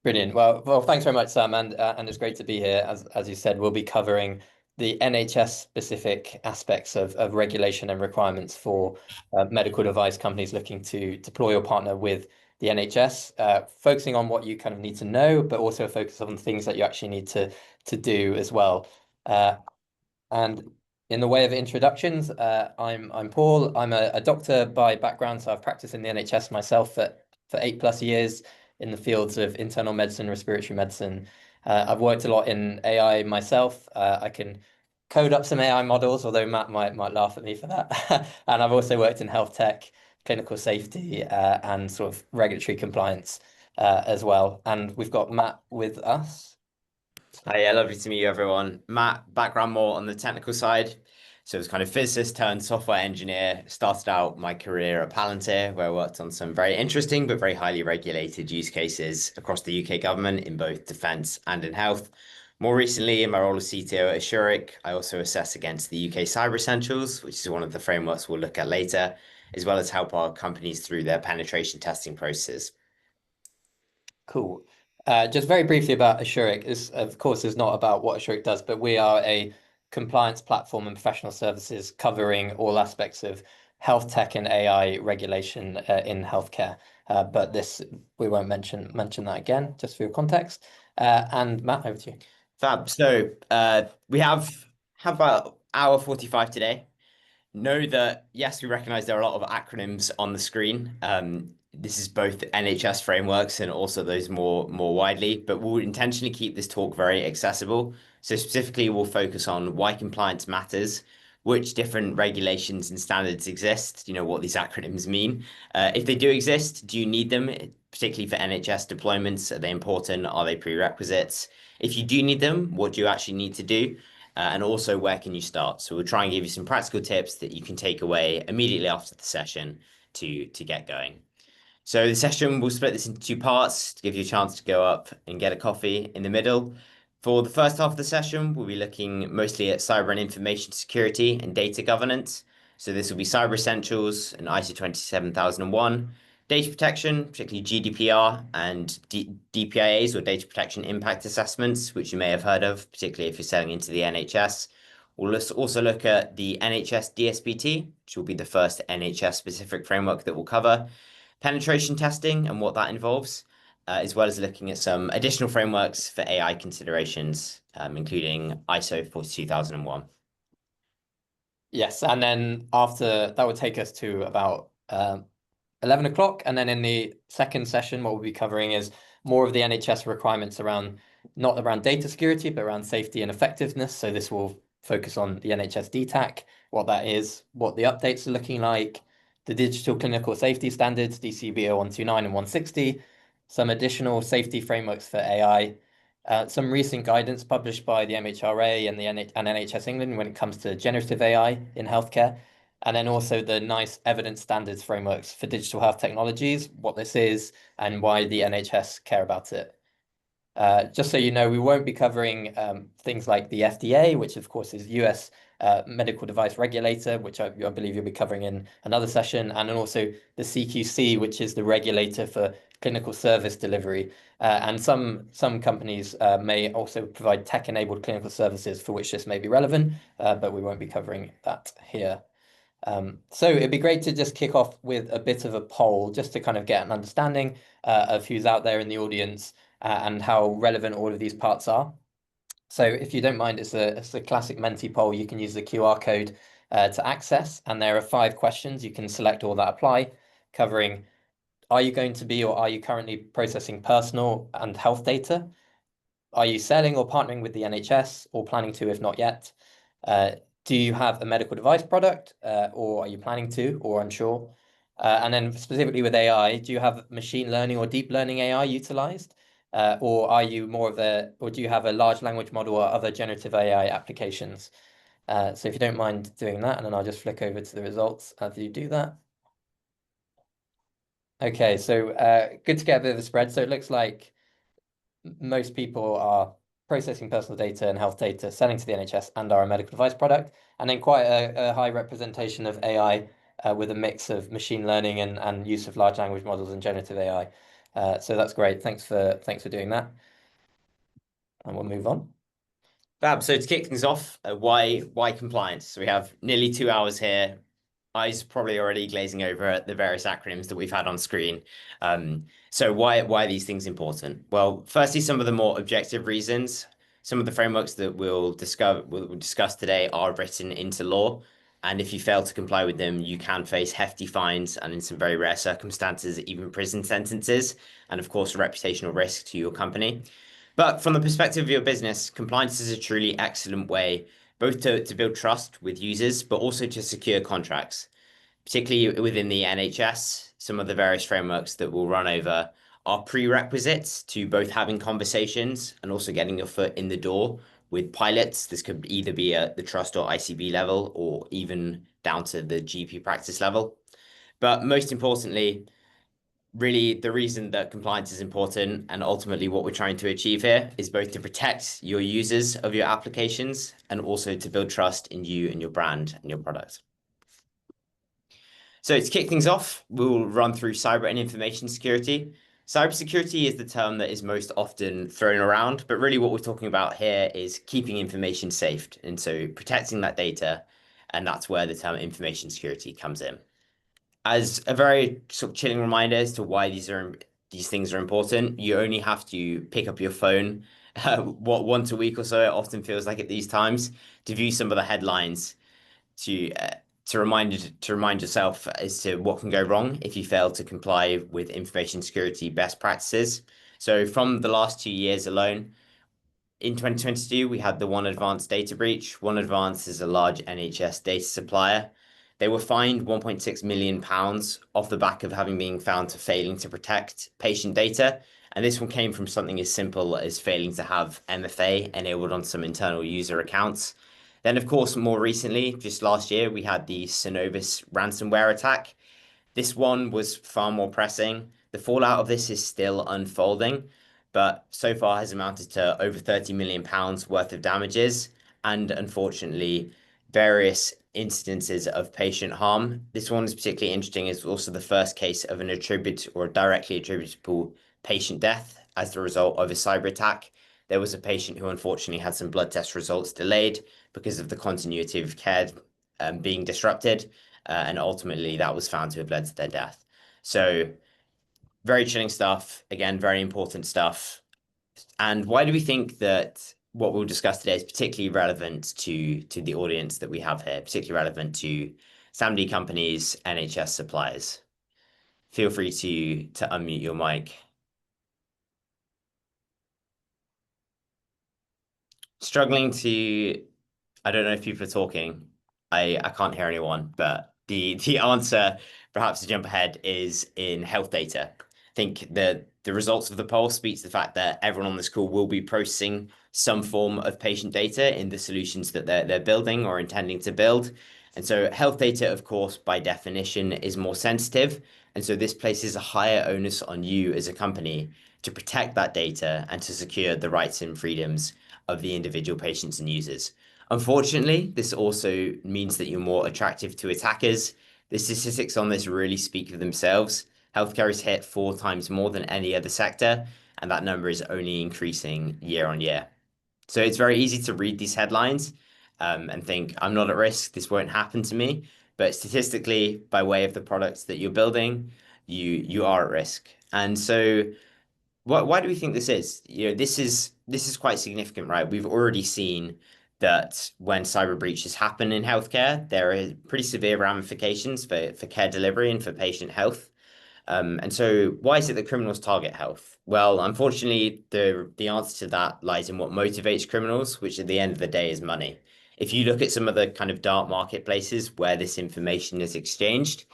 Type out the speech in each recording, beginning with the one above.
Brilliant. Well, thanks very much, Sam, and it's great to be here. As you said, we'll be covering the NHS specific aspects of regulation and requirements for medical device companies looking to deploy or partner with the NHS, focusing on what you kind of need to know, but also focus on things that you actually need to do as well. Uh, and in the way of introductions, I'm Paul. I'm a doctor by background, so I've practiced in the NHS myself for 8+ years in the fields of internal medicine, respiratory medicine. I've worked a lot in AI myself. I can code up some AI models, although Matt might laugh at me for that. And I've also worked in health tech, clinical safety, and sort of regulatory compliance as well. And we've got Matt with us. Hi, yeah, lovely to meet you, everyone. Matt, background more on the technical side. So, I was kind of physicist turned software engineer. Started out my career at Palantir, where I worked on some very interesting but very highly regulated use cases across the UK government in both defence and in health. More recently, in my role as CTO at Assuric, I also assess against the UK Cyber Essentials, which is one of the frameworks we'll look at later, as well as help our companies through their penetration testing processes. Cool. Just very briefly about Assuric. This, of course, is not about what Assuric does, but we are a compliance platform and professional services covering all aspects of health tech and AI regulation in healthcare. But this we won't mention that again, just for your context. And Matt, over to you. Fab. So, we have about hour 45 today. Know that, yes, we recognize there are a lot of acronyms on the screen. This is both NHS frameworks and also those more widely, but we'll intentionally keep this talk very accessible. So specifically, we'll focus on why compliance matters, which different regulations and standards exist, what these acronyms mean. If they do exist, do you need them, particularly for NHS deployments? Are they important? Are they prerequisites? If you do need them, what do you actually need to do? And also, where can you start? So we'll try and give you some practical tips that you can take away immediately after the session to get going. So the session, we'll split this into two parts to give you a chance to go up and get a coffee in the middle. For the first half of the session, we'll be looking mostly at cyber and information security and data governance. So this will be Cyber Essentials and ISO 27001, data protection, particularly GDPR and DPIAs or data protection impact assessments, which you may have heard of, particularly if you're selling into the NHS. We'll also look at the NHS DSPT, which will be the first NHS specific framework that we'll cover, penetration testing and what that involves, as well as looking at some additional frameworks for AI considerations, including ISO 42001. Yes, and then after that would take us to about 11 o'clock. And then in the second session, what we'll be covering is more of the NHS requirements around, not around data security, but around safety and effectiveness. So this will focus on the NHS DTAC, what that is, what the updates are looking like, the digital clinical safety standards, DCBO 129 and 160, some additional safety frameworks for AI, some recent guidance published by the MHRA and NHS England when it comes to generative AI in healthcare. And then also the nice evidence standards frameworks for digital health technologies, what this is and why the NHS care about it. Just so you know, we won't be covering things like the FDA, which of course is US medical device regulator, which I believe you'll be covering in another session, and then also the CQC, which is the regulator for clinical service delivery. And some companies may also provide tech-enabled clinical services for which this may be relevant, but we won't be covering that here. So it'd be great to just kick off with a bit of a poll just to kind of get an understanding of who's out there in the audience and how relevant all of these parts are. So if you don't mind, it's a classic Menti poll. You can use the QR code to access, and there are 5 questions. You can select all that apply, covering are you going to be or are you currently processing personal and health data? Are you selling or partnering with the NHS or planning to if not yet? Do you have a medical device product or are you planning to or unsure? And then specifically with AI, do you have machine learning or deep learning AI utilized? Or are you or do you have a large language model or other generative AI applications? So if you don't mind doing that, and then I'll just flick over to the results as you do that. Okay, so good to get a bit of a spread. So it looks like most people are processing personal data and health data, selling to the NHS, and are a medical device product. And then quite a high representation of AI with a mix of machine learning and use of large language models and generative AI. So that's great. Thanks for doing that, and we'll move on. Fab. So to kick things off, why compliance? So we have nearly 2 hours here. Eyes probably already glazing over at the various acronyms that we've had on screen. So why are these things important? Well, firstly, some of the more objective reasons. Some of the frameworks that we'll discuss today are written into law, and if you fail to comply with them, you can face hefty fines and, in some very rare circumstances, even prison sentences, and of course, reputational risk to your company. But from the perspective of your business, compliance is a truly excellent way both to build trust with users, but also to secure contracts, particularly within the NHS. Some of the various frameworks that we'll run over are prerequisites to both having conversations and also getting your foot in the door with pilots. This could either be at the trust or ICB level or even down to the GP practice level. But most importantly, really the reason that compliance is important and ultimately what we're trying to achieve here is both to protect your users of your applications and also to build trust in you and your brand and your product. So to kick things off, we'll run through cyber and information security. Cybersecurity is the term that is most often thrown around, but really what we're talking about here is keeping information safe. And so protecting that data, and that's where the term information security comes in. As a very sort of chilling reminder as to why these things are important, you only have to pick up your phone once a week or so. It often feels like at these times to view some of the headlines to remind yourself as to what can go wrong if you fail to comply with information security best practices. So from the last 2 years alone, in 2022, we had the One Advanced data breach. One Advanced is a large NHS data supplier. They were fined £1.6 million off the back of having been found to failing to protect patient data. And this one came from something as simple as failing to have MFA enabled on some internal user accounts. Then, of course, more recently, just last year, we had the Synovus ransomware attack. This one was far more pressing. The fallout of this is still unfolding, but so far has amounted to over £30 million worth of damages and unfortunately various incidences of patient harm. This one is particularly interesting as also the first case of an attribute or directly attributable patient death as the result of a cyber attack. There was a patient who unfortunately had some blood test results delayed because of the continuity of care being disrupted. And ultimately, that was found to have led to their death. So, very chilling stuff. Again, very important stuff. And why do we think that what we'll discuss today is particularly relevant to the audience that we have here, particularly relevant to SAMD companies, NHS suppliers? Feel free to unmute your mic. Struggling to, I don't know if people are talking. I can't hear anyone, but the answer, perhaps to jump ahead, is in health data. I think the results of the poll speaks to the fact that everyone on this call will be processing some form of patient data in the solutions that they're building or intending to build. And so health data, of course, by definition, is more sensitive. And so this places a higher onus on you as a company to protect that data and to secure the rights and freedoms of the individual patients and users. Unfortunately, this also means that you're more attractive to attackers. The statistics on this really speak for themselves. Healthcare is hit 4 times more than any other sector, and that number is only increasing year on year. So it's very easy to read these headlines and think, I'm not at risk, this won't happen to me. But statistically, by way of the products that you're building, you are at risk. And so why do we think this is? This is quite significant, right? We've already seen that when cyber breaches happen in healthcare, there are pretty severe ramifications for care delivery and for patient health. And so why is it that criminals target health? Well, unfortunately, the answer to that lies in what motivates criminals, which at the end of the day is money. If you look at some of the kind of dark marketplaces where this information is exchanged,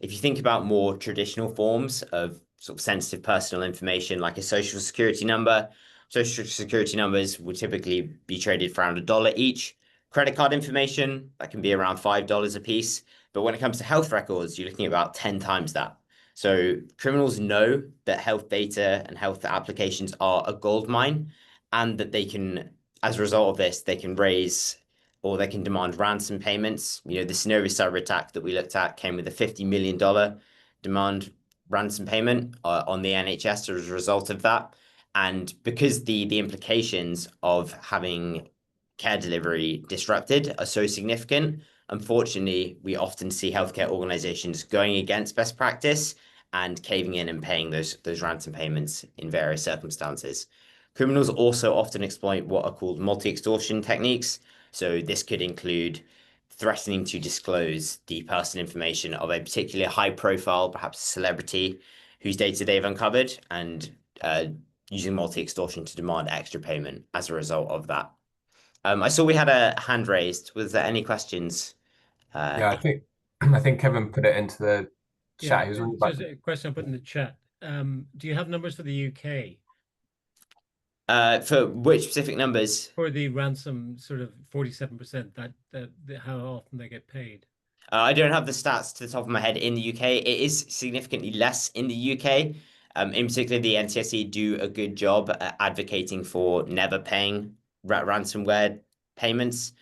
if you think about more traditional forms of sort of sensitive personal information like a social security numbers would typically be traded for around $1 each. Credit card information, that can be around $5 a piece. But when it comes to health records, you're looking at about 10 times that. So criminals know that health data and health applications are a gold mine and that they can, as a result of this, they can raise or they can demand ransom payments. The Synovus cyber attack that we looked at came with a $50 million demand ransom payment on the NHS as a result of that. And because the implications of having care delivery disrupted are so significant, unfortunately, we often see healthcare organizations going against best practice and caving in and paying those ransom payments in various circumstances. Criminals also often exploit what are called multi-extortion techniques. So this could include threatening to disclose the personal information of a particularly high profile, perhaps a celebrity, whose data they've uncovered, and using multi-extortion to demand extra payment as a result of that. I saw we had a hand raised. Was there any questions? Yeah, I think Kevin put it into the Yeah, chat. He was wondering so about there's a question I put in the chat. Do you have numbers for the UK For which specific numbers? for the ransom sort of 47% that how often they get paid? I don't have the stats to the top of my head in the UK. It is significantly less in the UK. In particular, the NCSE do a good job at advocating for never paying ransomware payments.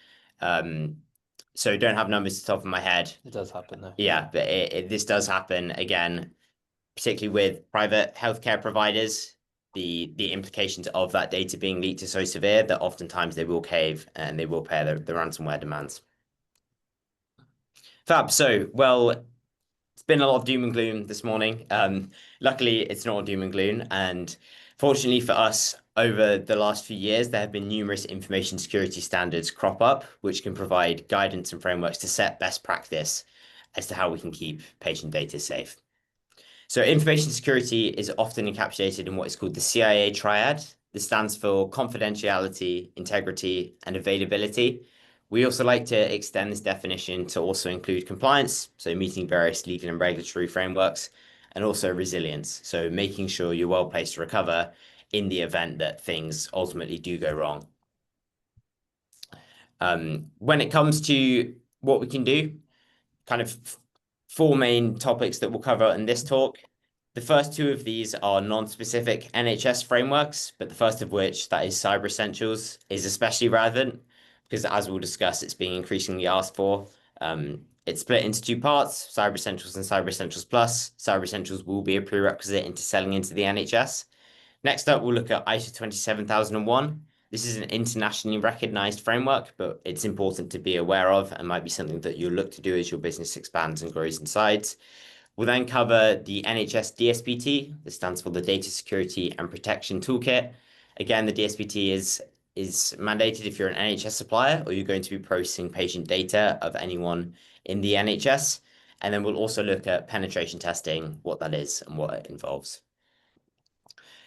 So don't have numbers to the top of my head. It does happen though. Yeah, but this does happen again, particularly with private healthcare providers. The implications of that data being leaked are so severe that oftentimes they will cave and they will pay the ransomware demands. Fab. So, well, it's been a lot of doom and gloom this morning. Luckily, it's not doom and gloom. And fortunately for us, over the last few years, there have been numerous information security standards crop up, which can provide guidance and frameworks to set best practice as to how we can keep patient data safe. So information security is often encapsulated in what is called the CIA triad. This stands for confidentiality, integrity, and availability. We also like to extend this definition to also include compliance, so meeting various legal and regulatory frameworks, and also resilience, so making sure you're well placed to recover in the event that things ultimately do go wrong. When it comes to what we can do, kind of four main topics that we'll cover in this talk. The first two of these are non-specific NHS frameworks, but the first of which, that is Cyber Essentials, is especially relevant because, as we'll discuss, it's being increasingly asked for. It's split into two parts, Cyber Essentials and Cyber Essentials Plus. Cyber Essentials will be a prerequisite into selling into the NHS. Next up, we'll look at ISO 27001. This is an internationally recognized framework, but it's important to be aware of and might be something that you'll look to do as your business expands and grows in size. We'll then cover the NHS DSPT. This stands for the Data Security and Protection Toolkit. Again, the DSPT is mandated if you're an NHS supplier or you're going to be processing patient data of anyone in the NHS. And then we'll also look at penetration testing, what that is and what it involves.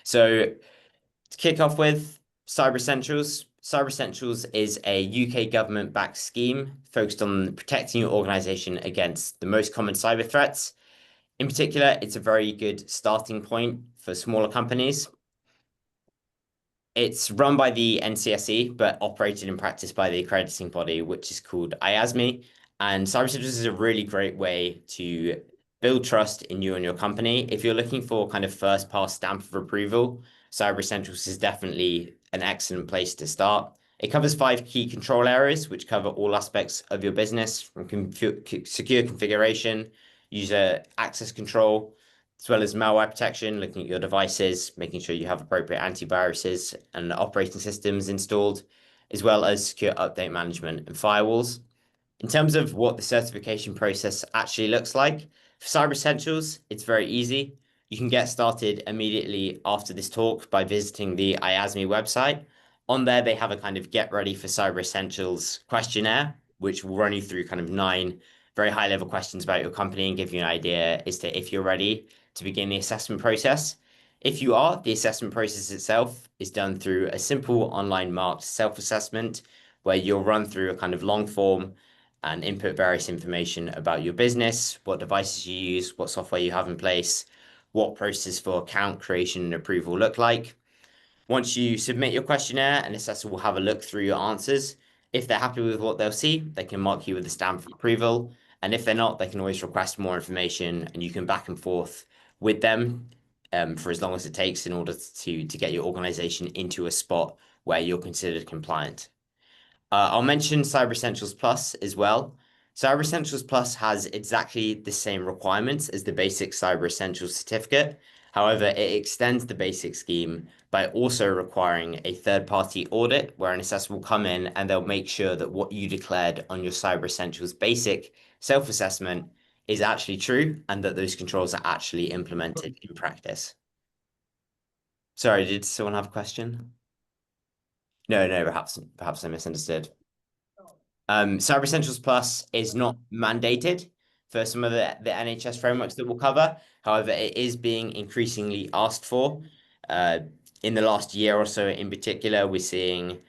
So to kick off with Cyber Essentials. Cyber Essentials is a UK government-backed scheme focused on protecting your organization against the most common cyber threats. In particular, it's a very good starting point for smaller companies. It's run by the NCSE, but operated in practice by the accrediting body, which is called IASME. And Cyber Essentials is a really great way to build trust in you and your company. If you're looking for kind of first pass stamp of approval, Cyber Essentials is definitely an excellent place to start. It covers 5 key control areas, which cover all aspects of your business, from secure configuration, user access control, as well as malware protection, looking at your devices, making sure you have appropriate antiviruses and operating systems installed, as well as secure update management and firewalls. In terms of what the certification process actually looks like, for Cyber Essentials, it's very easy. You can get started immediately after this talk by visiting the IASME website. On there, they have a kind of get ready for Cyber Essentials questionnaire, which will run you through kind of 9 very high level questions about your company and give you an idea as to if you're ready to begin the assessment process. If you are, the assessment process itself is done through a simple online marked self-assessment where you'll run through a kind of long form and input various information about your business, what devices you use, what software you have in place, what processes for account creation and approval look like. Once you submit your questionnaire, an assessor will have a look through your answers. If they're happy with what they'll see, they can mark you with a stamp of approval. And if they're not, they can always request more information and you can back and forth with them for as long as it takes in order to get your organization into a spot where you're considered compliant. I'll mention Cyber Essentials Plus as well. Cyber Essentials Plus has exactly the same requirements as the basic Cyber Essentials certificate. However, it extends the basic scheme by also requiring a third-party audit where an assessor will come in and they'll make sure that what you declared on your Cyber Essentials basic self-assessment is actually true and that those controls are actually implemented in practice. Sorry, did someone have a question? No, perhaps I misunderstood. Cyber Essentials Plus is not mandated for some of the NHS frameworks that we'll cover. However, it is being increasingly asked for. In the last year or so, in particular, we're seeing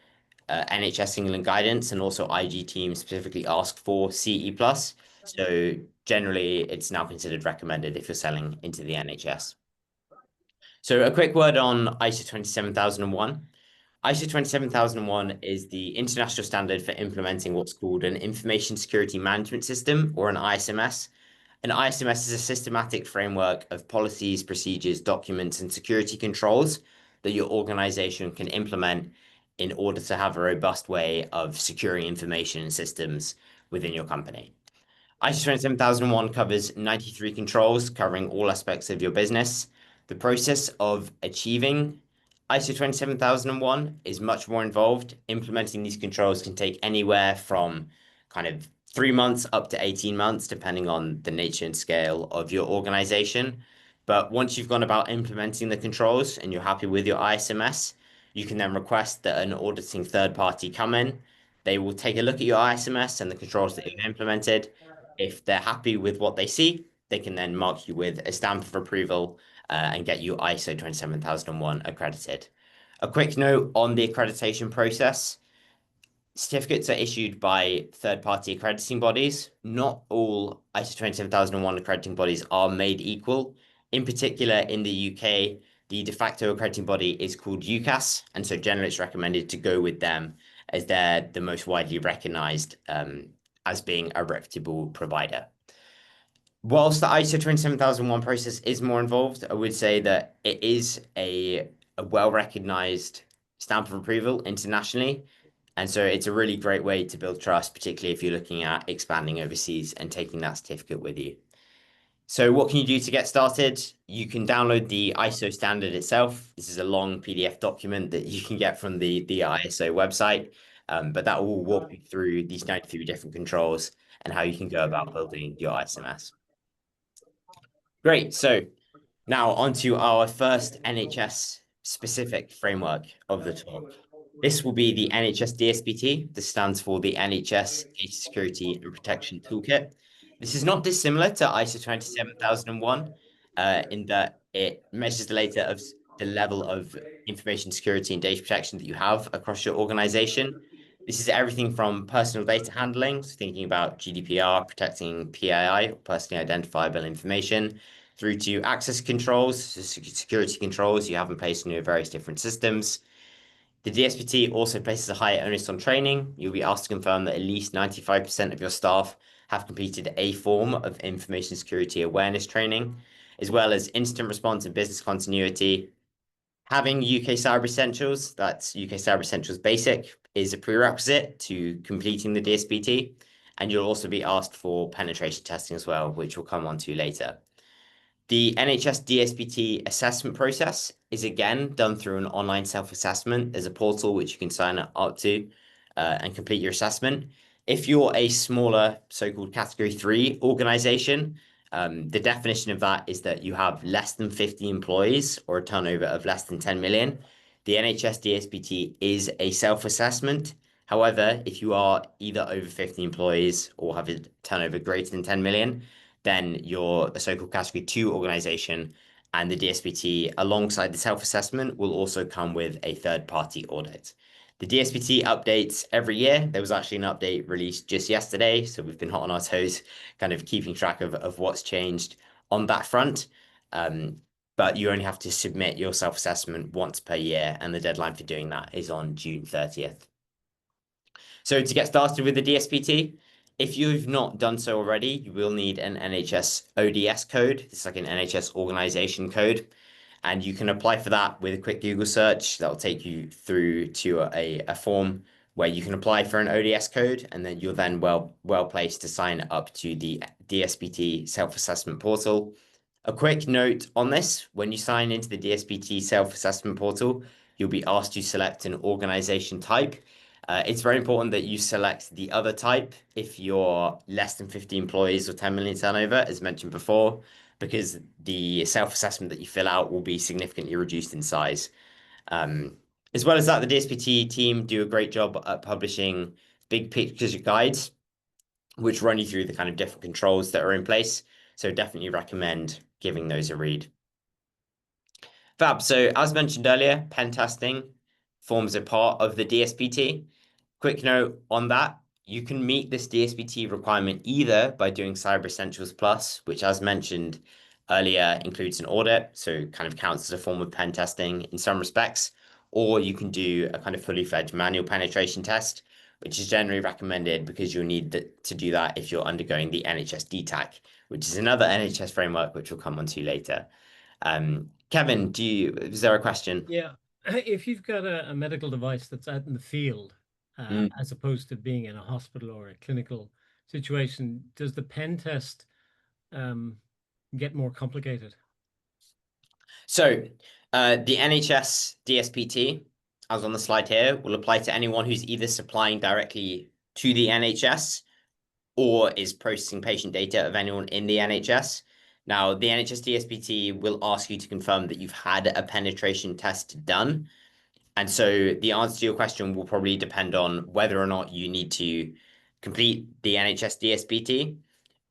NHS England guidance and also IG teams specifically ask for CE Plus. So generally, it's now considered recommended if you're selling into the NHS. So a quick word on ISO 27001. ISO 27001 is the international standard for implementing what's called an Information Security Management System, or an ISMS. An ISMS is a systematic framework of policies, procedures, documents, and security controls that your organization can implement in order to have a robust way of securing information and systems within your company. ISO 27001 covers 93 controls covering all aspects of your business. The process of achieving ISO 27001 is much more involved. Implementing these controls can take anywhere from kind of 3 months up to 18 months, depending on the nature and scale of your organization. But once you've gone about implementing the controls and you're happy with your ISMS, you can then request that an auditing third party come in. They will take a look at your ISMS and the controls that you've implemented. If they're happy with what they see, they can then mark you with a stamp of approval and get you ISO 27001 accredited. A quick note on the accreditation process. Certificates are issued by third-party accrediting bodies. Not all ISO 27001 accrediting bodies are made equal. In particular, in the UK, the de facto accrediting body is called UCAS, and so generally it's recommended to go with them as they're the most widely recognized as being a reputable provider. Whilst the ISO 27001 process is more involved, I would say that it is a well-recognized stamp of approval internationally. And so it's a really great way to build trust, particularly if you're looking at expanding overseas and taking that certificate with you. So what can you do to get started? You can download the ISO standard itself. This is a long PDF document that you can get from the ISO website, but that will walk you through these 93 different controls and how you can go about building your ISMS. Great. So now onto our first NHS specific framework of the talk. This will be the NHS DSPT. This stands for the NHS Data Security and Protection Toolkit. This is not dissimilar to ISO 27001 in that it measures the level of information security and data protection that you have across your organization. This is everything from personal data handling, so thinking about GDPR, protecting PII, personally identifiable information, through to access controls, so security controls you have in place in your various different systems. The DSPT also places a higher onus on training. You'll be asked to confirm that at least 95% of your staff have completed a form of information security awareness training, as well as incident response and business continuity. Having UK Cyber Essentials, that's UK Cyber Essentials Basic, is a prerequisite to completing the DSPT. And you'll also be asked for penetration testing as well, which we'll come on to later. The NHS DSPT assessment process is again done through an online self-assessment. There's a portal which you can sign up to and complete your assessment. If you're a smaller so-called category 3 organization, the definition of that is that you have less than 50 employees or a turnover of less than 10 million. The NHS DSPT is a self-assessment. However, if you are either over 50 employees or have a turnover greater than 10 million, then you're a so-called category 2 organization, and the DSPT alongside the self-assessment will also come with a third-party audit. The DSPT updates every year. There was actually an update released just yesterday, so we've been hot on our toes, kind of keeping track of what's changed on that front. But you only have to submit your self-assessment once per year, and the deadline for doing that is on June 30th. So to get started with the DSPT, if you've not done so already, you will need an NHS ODS code. It's like an NHS organization code. And you can apply for that with a quick Google search. That will take you through to a form where you can apply for an ODS code, and then you're then well placed to sign up to the DSPT self-assessment portal. A quick note on this: when you sign into the DSPT self-assessment portal, you'll be asked to select an organization type. It's very important that you select the other type if you're less than 50 employees or 10 million turnover, as mentioned before, because the self-assessment that you fill out will be significantly reduced in size. As well as that, the DSPT team do a great job at publishing big picture guides, which run you through the kind of different controls that are in place. So definitely recommend giving those a read. Fab. So as mentioned earlier, pen testing forms a part of the DSPT. Quick note on that, you can meet this DSPT requirement either by doing Cyber Essentials Plus, which as mentioned earlier includes an audit, so kind of counts as a form of pen testing in some respects, or you can do a kind of fully fledged manual penetration test, which is generally recommended because you'll need to do that if you're undergoing the NHS DTAC, which is another NHS framework, which we'll come on to later. Kevin, is there a question? Yeah, if you've got a medical device that's out in the field, as opposed to being in a hospital or a clinical situation, does the pen test get more complicated? So the NHS DSPT, as on the slide here, will apply to anyone who's either supplying directly to the NHS or is processing patient data of anyone in the NHS. Now, the NHS DSPT will ask you to confirm that you've had a penetration test done. And so the answer to your question will probably depend on whether or not you need to complete the NHS DSPT.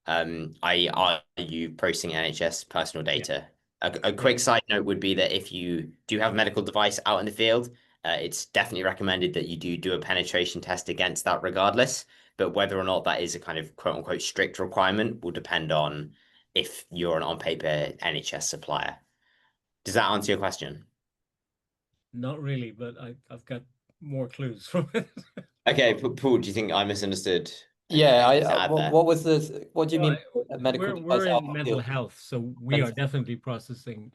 Are you processing NHS personal data? A quick side note would be that if you do have a medical device out in the field, it's definitely recommended that you do a penetration test against that regardless. But whether or not that is a kind of quote unquote strict requirement will depend on if you're an on-paper NHS supplier. Does that answer your question? Not really, but I've got more clues from it. Okay, Paul, do you think I misunderstood? Yeah, what do you mean by a medical device We're out in of the mental field? health, so we are definitely processing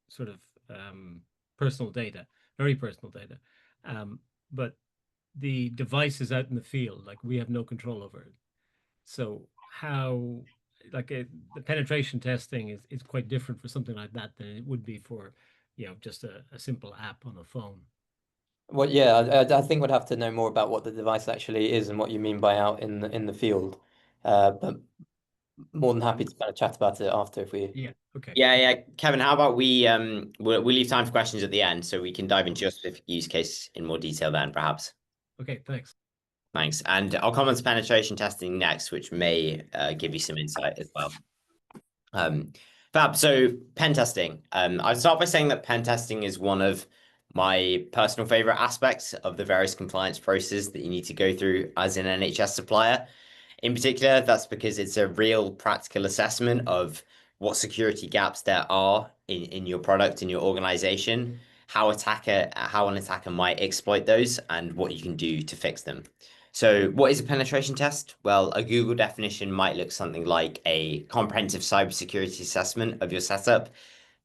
sort of personal data, very personal data. But the device is out in the field, like we have no control over it. So how, like the penetration testing is quite different for something like that than it would be for, just a simple app on a phone. Well, yeah, I think we'd have to know more about what the device actually is and what you mean by out in the field. But more than happy to kind of chat about it after if we. Yeah. Okay. Yeah. Kevin, how about we'll leave time for questions at the end so we can dive into your specific use case in more detail then, perhaps. Okay, thanks. Thanks. And I'll come on to penetration testing next, which may give you some insight as well. Fab. So pen testing. I'd start by saying that pen testing is one of my personal favorite aspects of the various compliance processes that you need to go through as an NHS supplier. In particular, that's because it's a real practical assessment of what security gaps there are in your product, in your organization, how an attacker might exploit those, and what you can do to fix them. So what is a penetration test? Well, a Google definition might look something like a comprehensive cybersecurity assessment of your setup,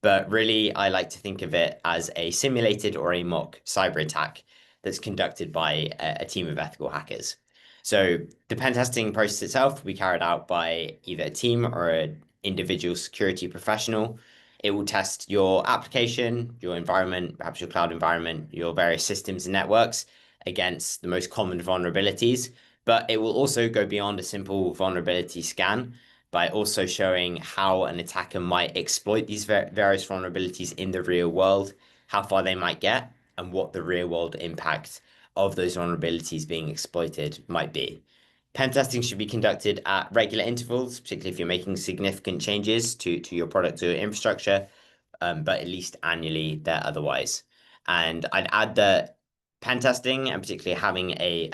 but really I like to think of it as a simulated or a mock cyber attack that's conducted by a team of ethical hackers. So the pen testing process itself will be carried out by either a team or an individual security professional. It will test your application, your environment, perhaps your cloud environment, your various systems and networks against the most common vulnerabilities, but it will also go beyond a simple vulnerability scan by also showing how an attacker might exploit these various vulnerabilities in the real world, how far they might get, and what the real world impact of those vulnerabilities being exploited might be. Pen testing should be conducted at regular intervals, particularly if you're making significant changes to your product or infrastructure, but at least annually there otherwise. And I'd add that pen testing, and particularly having a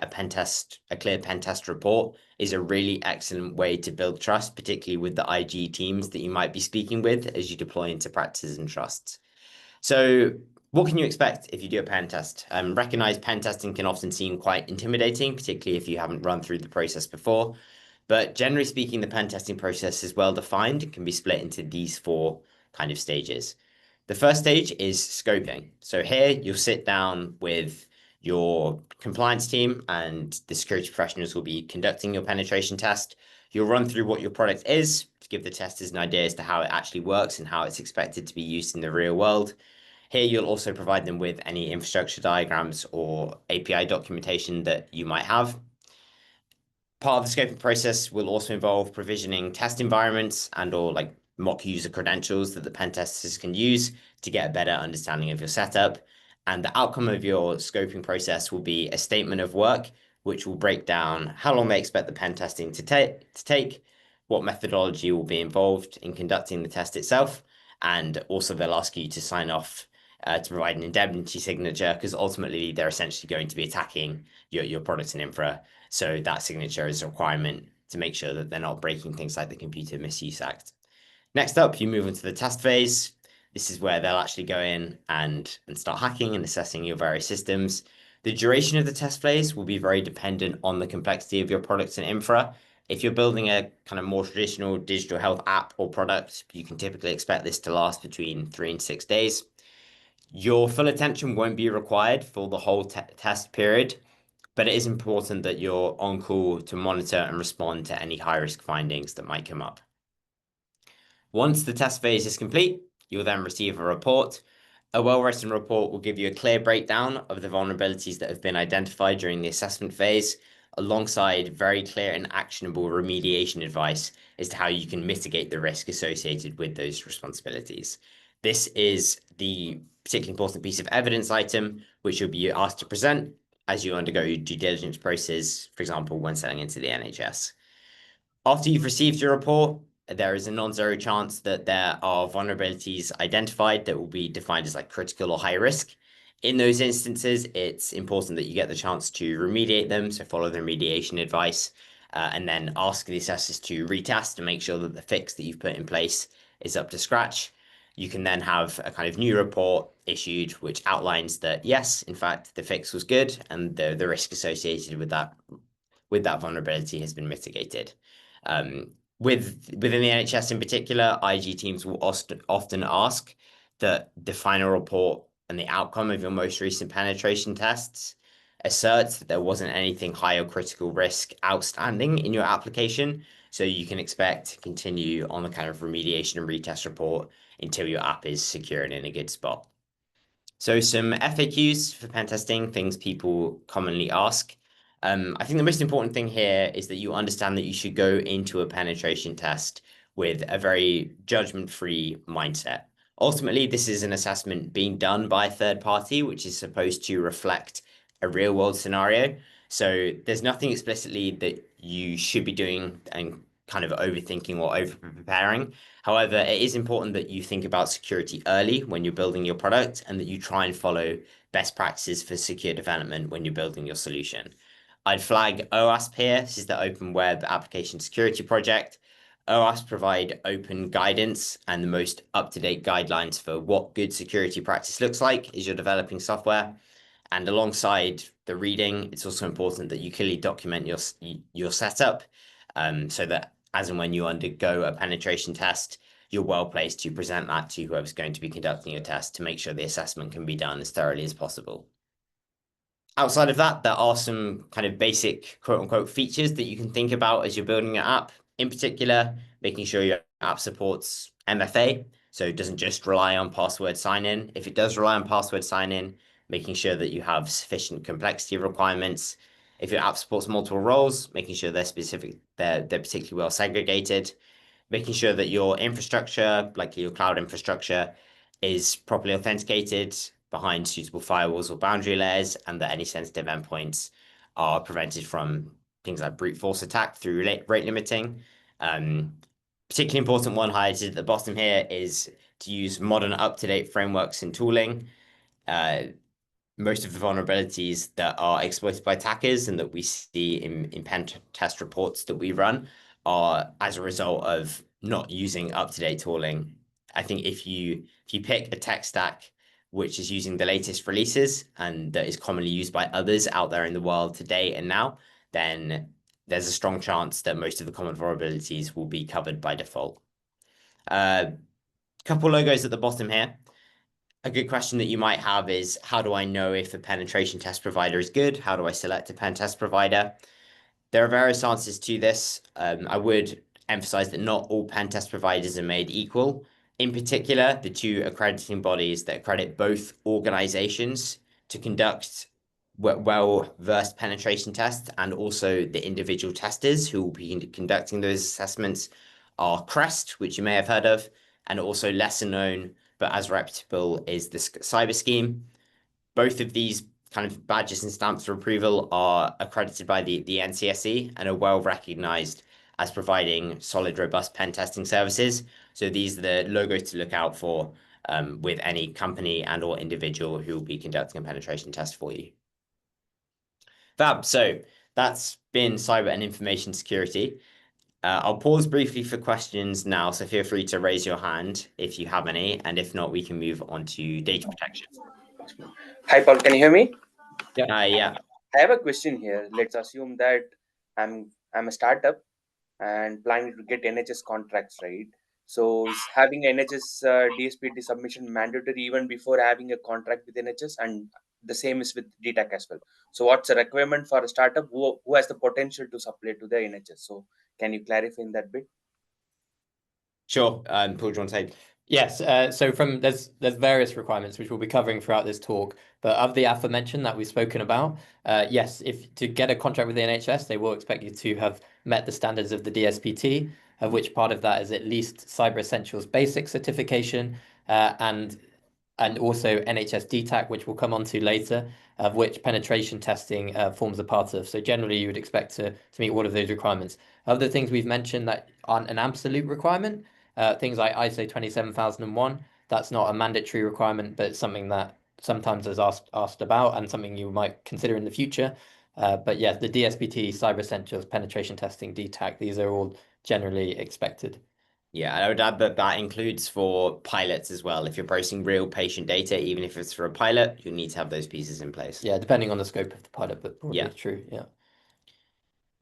clear pen test report, is a really excellent way to build trust, particularly with the IG teams that you might be speaking with as you deploy into practices and trusts. So what can you expect if you do a pen test? Recognize pen testing can often seem quite intimidating, particularly if you haven't run through the process before. But generally speaking, the pen testing process is well defined and can be split into these four kind of stages. The first stage is scoping. So here you'll sit down with Your compliance team and the security professionals will be conducting your penetration test. You'll run through what your product is to give the testers an idea as to how it actually works and how it's expected to be used in the real world. Here, you'll also provide them with any infrastructure diagrams or API documentation that you might have. Part of the scoping process will also involve provisioning test environments and or like mock user credentials that the pen testers can use to get a better understanding of your setup. And the outcome of your scoping process will be a statement of work, which will break down how long they expect the pen testing to take, what methodology will be involved in conducting the test itself, and also they'll ask you to sign off to provide an indemnity signature, because ultimately they're essentially going to be attacking your products and infra. So that signature is a requirement to make sure that they're not breaking things like the Computer Misuse Act. Next up, you move into the test phase. This is where they'll actually go in and start hacking and assessing your various systems. The duration of the test phase will be very dependent on the complexity of your products and infra. If you're building a kind of more traditional digital health app or product, you can typically expect this to last between 3 and 6 days. Your full attention won't be required for the whole test period, but it is important that you're on call to monitor and respond to any high-risk findings that might come up. Once the test phase is complete, you'll then receive a report. A well-written report will give you a clear breakdown of the vulnerabilities that have been identified during the assessment phase, alongside very clear and actionable remediation advice as to how you can mitigate the risk associated with those responsibilities. This is the particularly important piece of evidence item, which you'll be asked to present as you undergo your due diligence process, for example, when selling into the NHS. After you've received your report, there is a non-zero chance that there are vulnerabilities identified that will be defined as like critical or high risk. In those instances, it's important that you get the chance to remediate them, so follow the remediation advice, and then ask the assessors to retest to make sure that the fix that you've put in place is up to scratch. You can then have a kind of new report issued, which outlines that, yes, in fact, the fix was good and the risk associated with that vulnerability has been mitigated. Within the NHS in particular, IG teams will often ask that the final report and the outcome of your most recent penetration tests asserts that there wasn't anything high or critical risk outstanding in your application. So you can expect to continue on the kind of remediation and retest report until your app is secure and in a good spot. So some FAQs for pen testing, things people commonly ask. I think the most important thing here is that you understand that you should go into a penetration test with a very judgment-free mindset. Ultimately, this is an assessment being done by a third party, which is supposed to reflect a real-world scenario. So there's nothing explicitly that you should be doing and kind of overthinking or over-preparing. However, it is important that you think about security early when you're building your product and that you try and follow best practices for secure development when you're building your solution. I'd flag OASP here. This is the Open Web Application Security Project. OASP provide open guidance and the most up-to-date guidelines for what good security practice looks like as you're developing software. And alongside the reading, it's also important that you clearly document your setup so that as and when you undergo a penetration test, you're well placed to present that to whoever's going to be conducting your test to make sure the assessment can be done as thoroughly as possible. Outside of that, there are some kind of basic quote unquote features that you can think about as you're building an app. In particular, making sure your app supports MFA, so it doesn't just rely on password sign-in. If it does rely on password sign-in, making sure that you have sufficient complexity requirements. If your app supports multiple roles, making sure they're particularly well segregated, making sure that your infrastructure, like your cloud infrastructure, is properly authenticated behind suitable firewalls or boundary layers, and that any sensitive endpoints are prevented from things like brute force attack through rate limiting. Particularly important one highlighted at the bottom here is to use modern up-to-date frameworks and tooling. Most of the vulnerabilities that are exploited by attackers and that we see in pen test reports that we run are as a result of not using up-to-date tooling. I think if you pick a tech stack which is using the latest releases and that is commonly used by others out there in the world today and now, then there's a strong chance that most of the common vulnerabilities will be covered by default. Couple logos at the bottom here. a good question that you might have is, how do I know if a penetration test provider is good? How do I select a pen test provider? There are various answers to this. I would emphasize that not all pen test providers are made equal. In particular, the two accrediting bodies that accredit both organizations to conduct well-versed penetration tests and also the individual testers who will be conducting those assessments are CREST, which you may have heard of, and also lesser known but as reputable is the Cyber Scheme. Both of these kind of badges and stamps of approval are accredited by the NCSE and are well recognized as providing solid, robust pen testing services. So these are the logos to look out for with any company and or individual who will be conducting a penetration test for you. Fab. So that's been cyber and information security. I'll pause briefly for questions now, so feel free to raise your hand if you have any, and if not, we can move on to data protection. Hi, Paul. Can you hear me? Yeah. I have a question here. Let's assume that I'm a startup and planning to get NHS contracts, right? So is having NHS DSPT submission mandatory even before having a contract with NHS, and the same is with DTAC as well. So what's a requirement for a startup who has the potential to supply to the NHS? So can you clarify in that bit? Sure. Paul, do you want to say? Yes, so there's various requirements which we'll be covering throughout this talk, but of the aforementioned that we've spoken about, yes, if to get a contract with the NHS, they will expect you to have met the standards of the DSPT, of which part of that is at least Cyber Essentials Basic certification, and also NHS DTAC, which we'll come on to later, of which penetration testing forms a part of. So generally, you would expect to meet all of those requirements. Other things we've mentioned that aren't an absolute requirement. Things like ISO 27001, that's not a mandatory requirement, but it's something that sometimes is asked about and something you might consider in the future. But yeah, the DSPT, Cyber Essentials, penetration testing, DTAC, these are all generally expected. Yeah, I would add that that includes for pilots as well. If you're processing real patient data, even if it's for a pilot, you'll need to have those pieces in place. Yeah, depending on the scope of the pilot, but broadly Yeah. true. Yeah.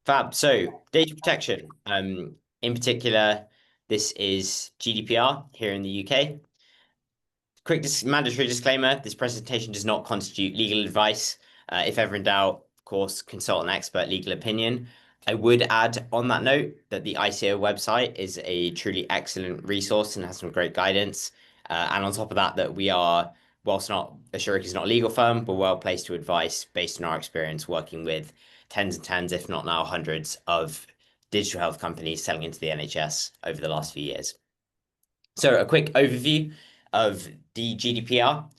Fab. So data protection. In particular, this is GDPR here in the UK. Quick mandatory disclaimer, this presentation does not constitute legal advice. If ever in doubt, of course, consult an expert legal opinion. I would add on that note that the ICO website is a truly excellent resource and has some great guidance. And on top of that, that we are, whilst not Asuric is not a legal firm, we're well placed to advise based on our experience working with tens and tens, if not now hundreds, of digital health companies selling into the NHS over the last few years. So a quick overview of the GDPR.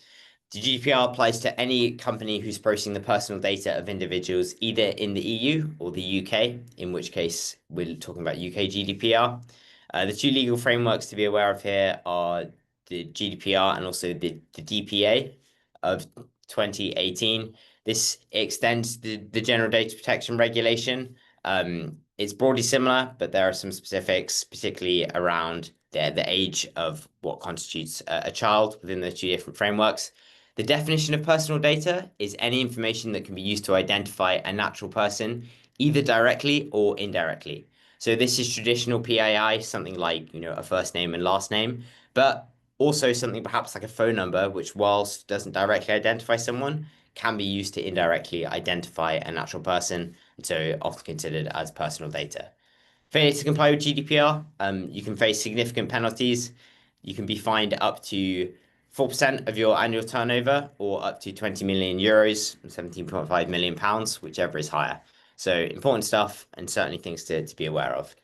The GDPR applies to any company who's processing the personal data of individuals either in the EU or the UK, in which case we're talking about UK GDPR. The two legal frameworks to be aware of here are the GDPR and also the DPA of 2018. This extends the General Data Protection Regulation. It's broadly similar, but there are some specifics, particularly around the age of what constitutes a child within the two different frameworks. The definition of personal data is any information that can be used to identify a natural person, either directly or indirectly. So this is traditional PII, something like, a first name and last name, but also something perhaps like a phone number, which whilst doesn't directly identify someone, can be used to indirectly identify a natural person, and so often considered as personal data. Failure to comply with GDPR, you can face significant penalties. You can be fined up to 4% of your annual turnover or up to 20 million euros and 17.5 million pounds, whichever is higher. So important stuff and certainly things to be aware of.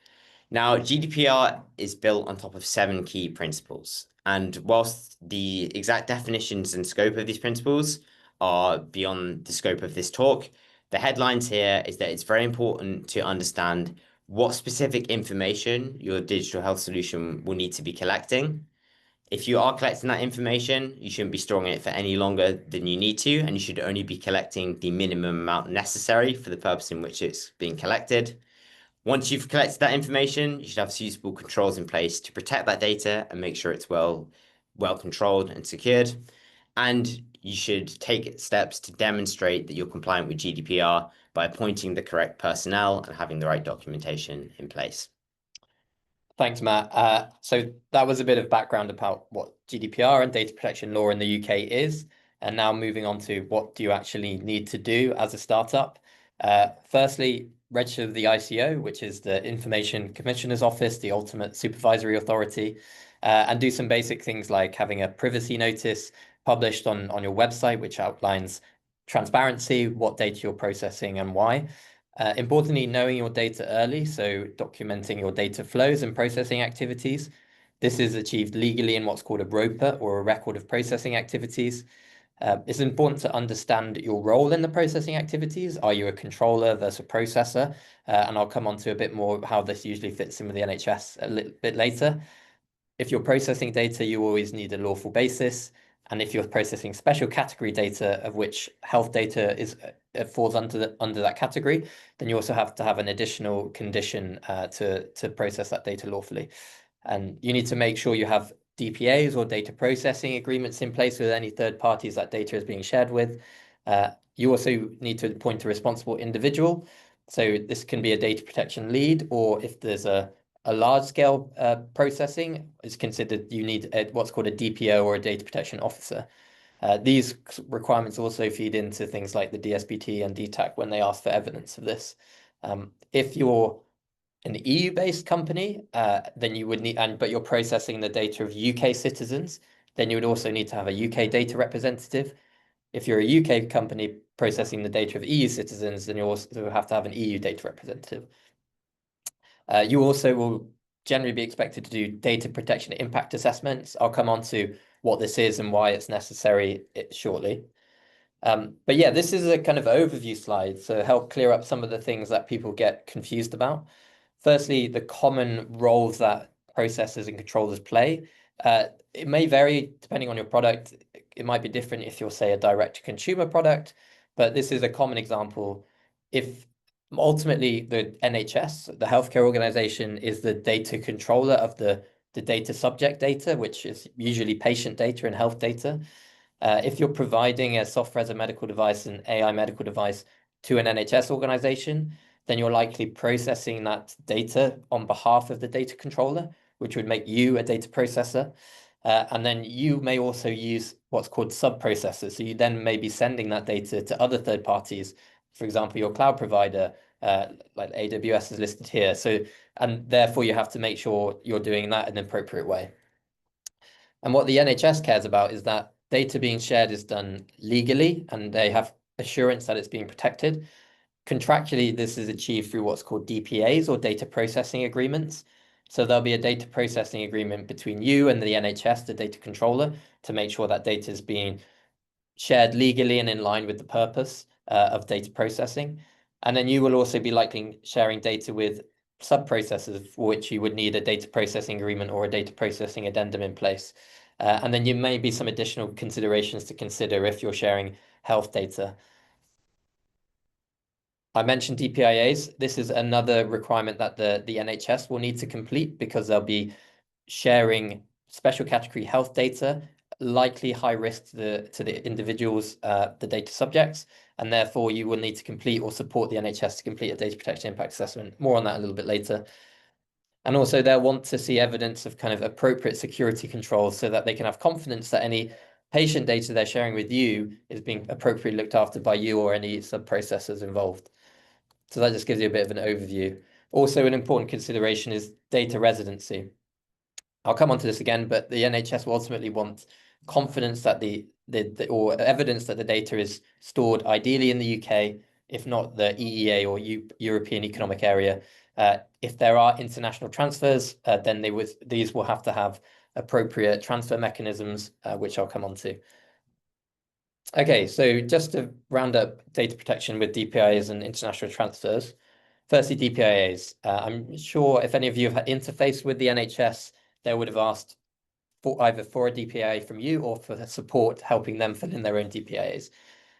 Now, GDPR is built on top of 7 key principles. And whilst the exact definitions and scope of these principles are beyond the scope of this talk, the headlines here is that it's very important to understand what specific information your digital health solution will need to be collecting. If you are collecting that information, you shouldn't be storing it for any longer than you need to, and you should only be collecting the minimum amount necessary for the purpose in which it's being collected. Once you've collected that information, you should have suitable controls in place to protect that data and make sure it's well controlled and secured. And you should take steps to demonstrate that you're compliant with GDPR by appointing the correct personnel and having the right documentation in place. Thanks, Matt. So that was a bit of background about what GDPR and data protection law in the UK is, and now moving on to what do you actually need to do as a startup. Firstly, register with the ICO, which is the Information Commissioner's Office, the ultimate supervisory authority, and do some basic things like having a privacy notice published on your website, which outlines transparency, what data you're processing and why. Importantly, knowing your data early, so documenting your data flows and processing activities. This is achieved legally in what's called a ROPA, or a record of processing activities. It's important to understand your role in the processing activities. Are you a controller versus a processor? And I'll come on to a bit more how this usually fits in with the NHS a little bit later. If you're processing data, you always need a lawful basis. And if you're processing special category data, of which health data falls under that category, then you also have to have an additional condition to process that data lawfully. And you need to make sure you have DPAs or data processing agreements in place with any third parties that data is being shared with. You also need to appoint a responsible individual. So this can be a data protection lead, or if there's a large scale processing is considered, you need what's called a DPO, or a data protection officer. These requirements also feed into things like the DSPT and DTAC when they ask for evidence of this. If you're an EU-based company, then you would need, but you're processing the data of UK citizens, then you would also need to have a UK data representative. If you're a UK company processing the data of EU citizens, then you also have to have an EU data representative. You also will generally be expected to do data protection impact assessments. I'll come on to what this is and why it's necessary shortly. But yeah, this is a kind of overview slide to help clear up some of the things that people get confused about. Firstly, the common roles that processors and controllers play. It may vary depending on your product. It might be different if you're, say, a direct-to-consumer product, but this is a common example. If ultimately the NHS, the healthcare organization, is the data controller of the data subject data, which is usually patient data and health data. If you're providing a software as a medical device and AI medical device to an NHS organization, then you're likely processing that data on behalf of the data controller, which would make you a data processor. And then you may also use what's called sub-processors. So you then may be sending that data to other third parties, for example, your cloud provider, like AWS is listed here. So, and therefore you have to make sure you're doing that in an appropriate way. And what the NHS cares about is that data being shared is done legally, and they have assurance that it's being protected. Contractually, this is achieved through what's called DPAs, or data processing agreements. So there'll be a data processing agreement between you and the NHS, the data controller, to make sure that data is being shared legally and in line with the purpose of data processing. And then you will also be likely sharing data with sub-processors, for which you would need a data processing agreement or a data processing addendum in place. And then you may be some additional considerations to consider if you're sharing health data. I mentioned DPIAs. This is another requirement that the NHS will need to complete, because they'll be sharing special category health data, likely high risk to the individuals, the data subjects, and therefore you will need to complete or support the NHS to complete a data protection impact assessment. More on that a little bit later. And also they'll want to see evidence of kind of appropriate security controls, so that they can have confidence that any patient data they're sharing with you is being appropriately looked after by you or any sub-processors involved. So that just gives you a bit of an overview. Also, an important consideration is data residency. I'll come on to this again, but the NHS will ultimately want confidence that or evidence that the data is stored ideally in the UK, if not the EEA or European Economic Area. If there are international transfers, then these will have to have appropriate transfer mechanisms, which I'll come on to. Okay, so just to round up data protection with DPIAs and international transfers. Firstly, DPIAs. I'm sure if any of you have interfaced with the NHS, they would have asked either for a DPIA from you or for support helping them fill in their own DPIAs.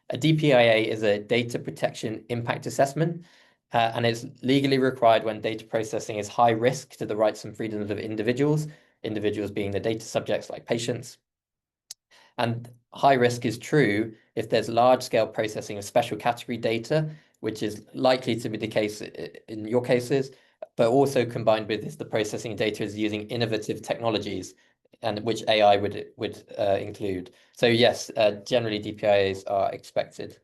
A DPIA is a data protection impact assessment, and it's legally required when data processing is high risk to the rights and freedoms of individuals being the data subjects like patients. And high risk is true if there's large scale processing of special category data, which is likely to be the case in your cases, but also combined with this, the processing data is using innovative technologies, and which AI would include. So yes, generally DPIAs are expected.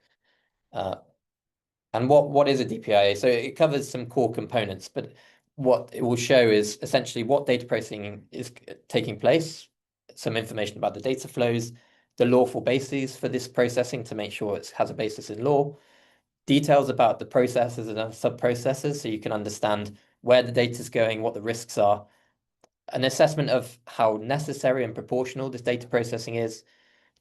And what is a DPIA? So it covers some core components, but what it will show is essentially what data processing is taking place, some information about the data flows, the lawful bases for this processing to make sure it has a basis in law, details about the processes and sub-processes so you can understand where the data is going, what the risks are, an assessment of how necessary and proportional this data processing is.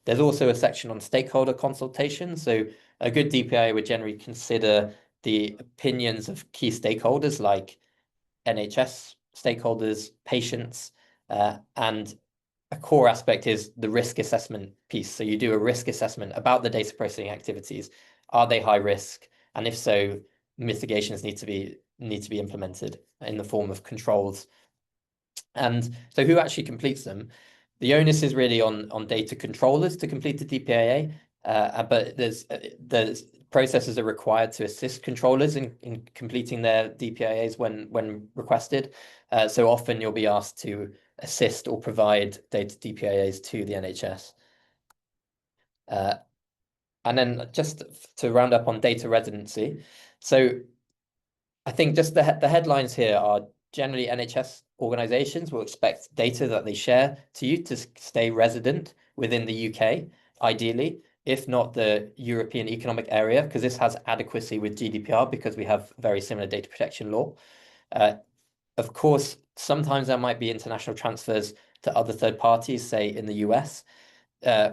There's also a section on stakeholder consultation. So a good DPI would generally consider the opinions of key stakeholders like NHS stakeholders, patients, and a core aspect is the risk assessment piece. So you do a risk assessment about the data processing activities. Are they high risk? And if so, mitigations need to be implemented in the form of controls. And so who actually completes them? The onus is really on data controllers to complete the DPIA, but there's processors are required to assist controllers in completing their DPIAs when requested. So often you'll be asked to assist or provide data DPIAs to the NHS. And then just to round up on data residency. So I think just the headlines here are generally NHS organizations will expect data that they share to you to stay resident within the UK, ideally, if not the European Economic Area, because this has adequacy with GDPR because we have very similar data protection law. Of course, sometimes there might be international transfers to other third parties, say in the US.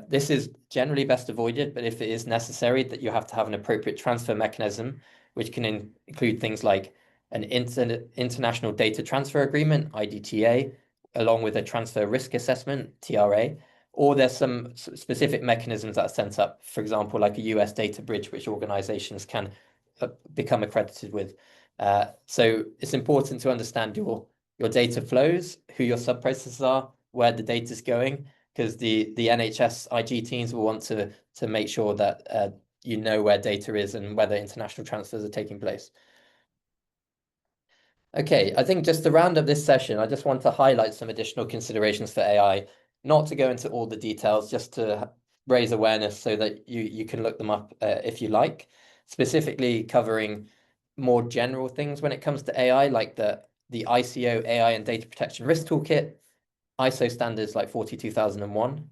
This is generally best avoided, but if it is necessary, that you have to have an appropriate transfer mechanism, which can include things like an international data transfer agreement, IDTA, along with a transfer risk assessment, TRA, or there's some specific mechanisms that are set up, for example, like a US data bridge, which organizations can become accredited with. So it's important to understand your data flows, who your sub-processors are, where the data is going, because the NHS IG teams will want to make sure that you know where data is and whether international transfers are taking place. Okay, I think just to round up this session, I just want to highlight some additional considerations for AI, not to go into all the details, just to raise awareness so that you can look them up if you like, specifically covering more general things when it comes to AI, like the ICO AI and Data Protection Risk Toolkit, ISO standards like 42001.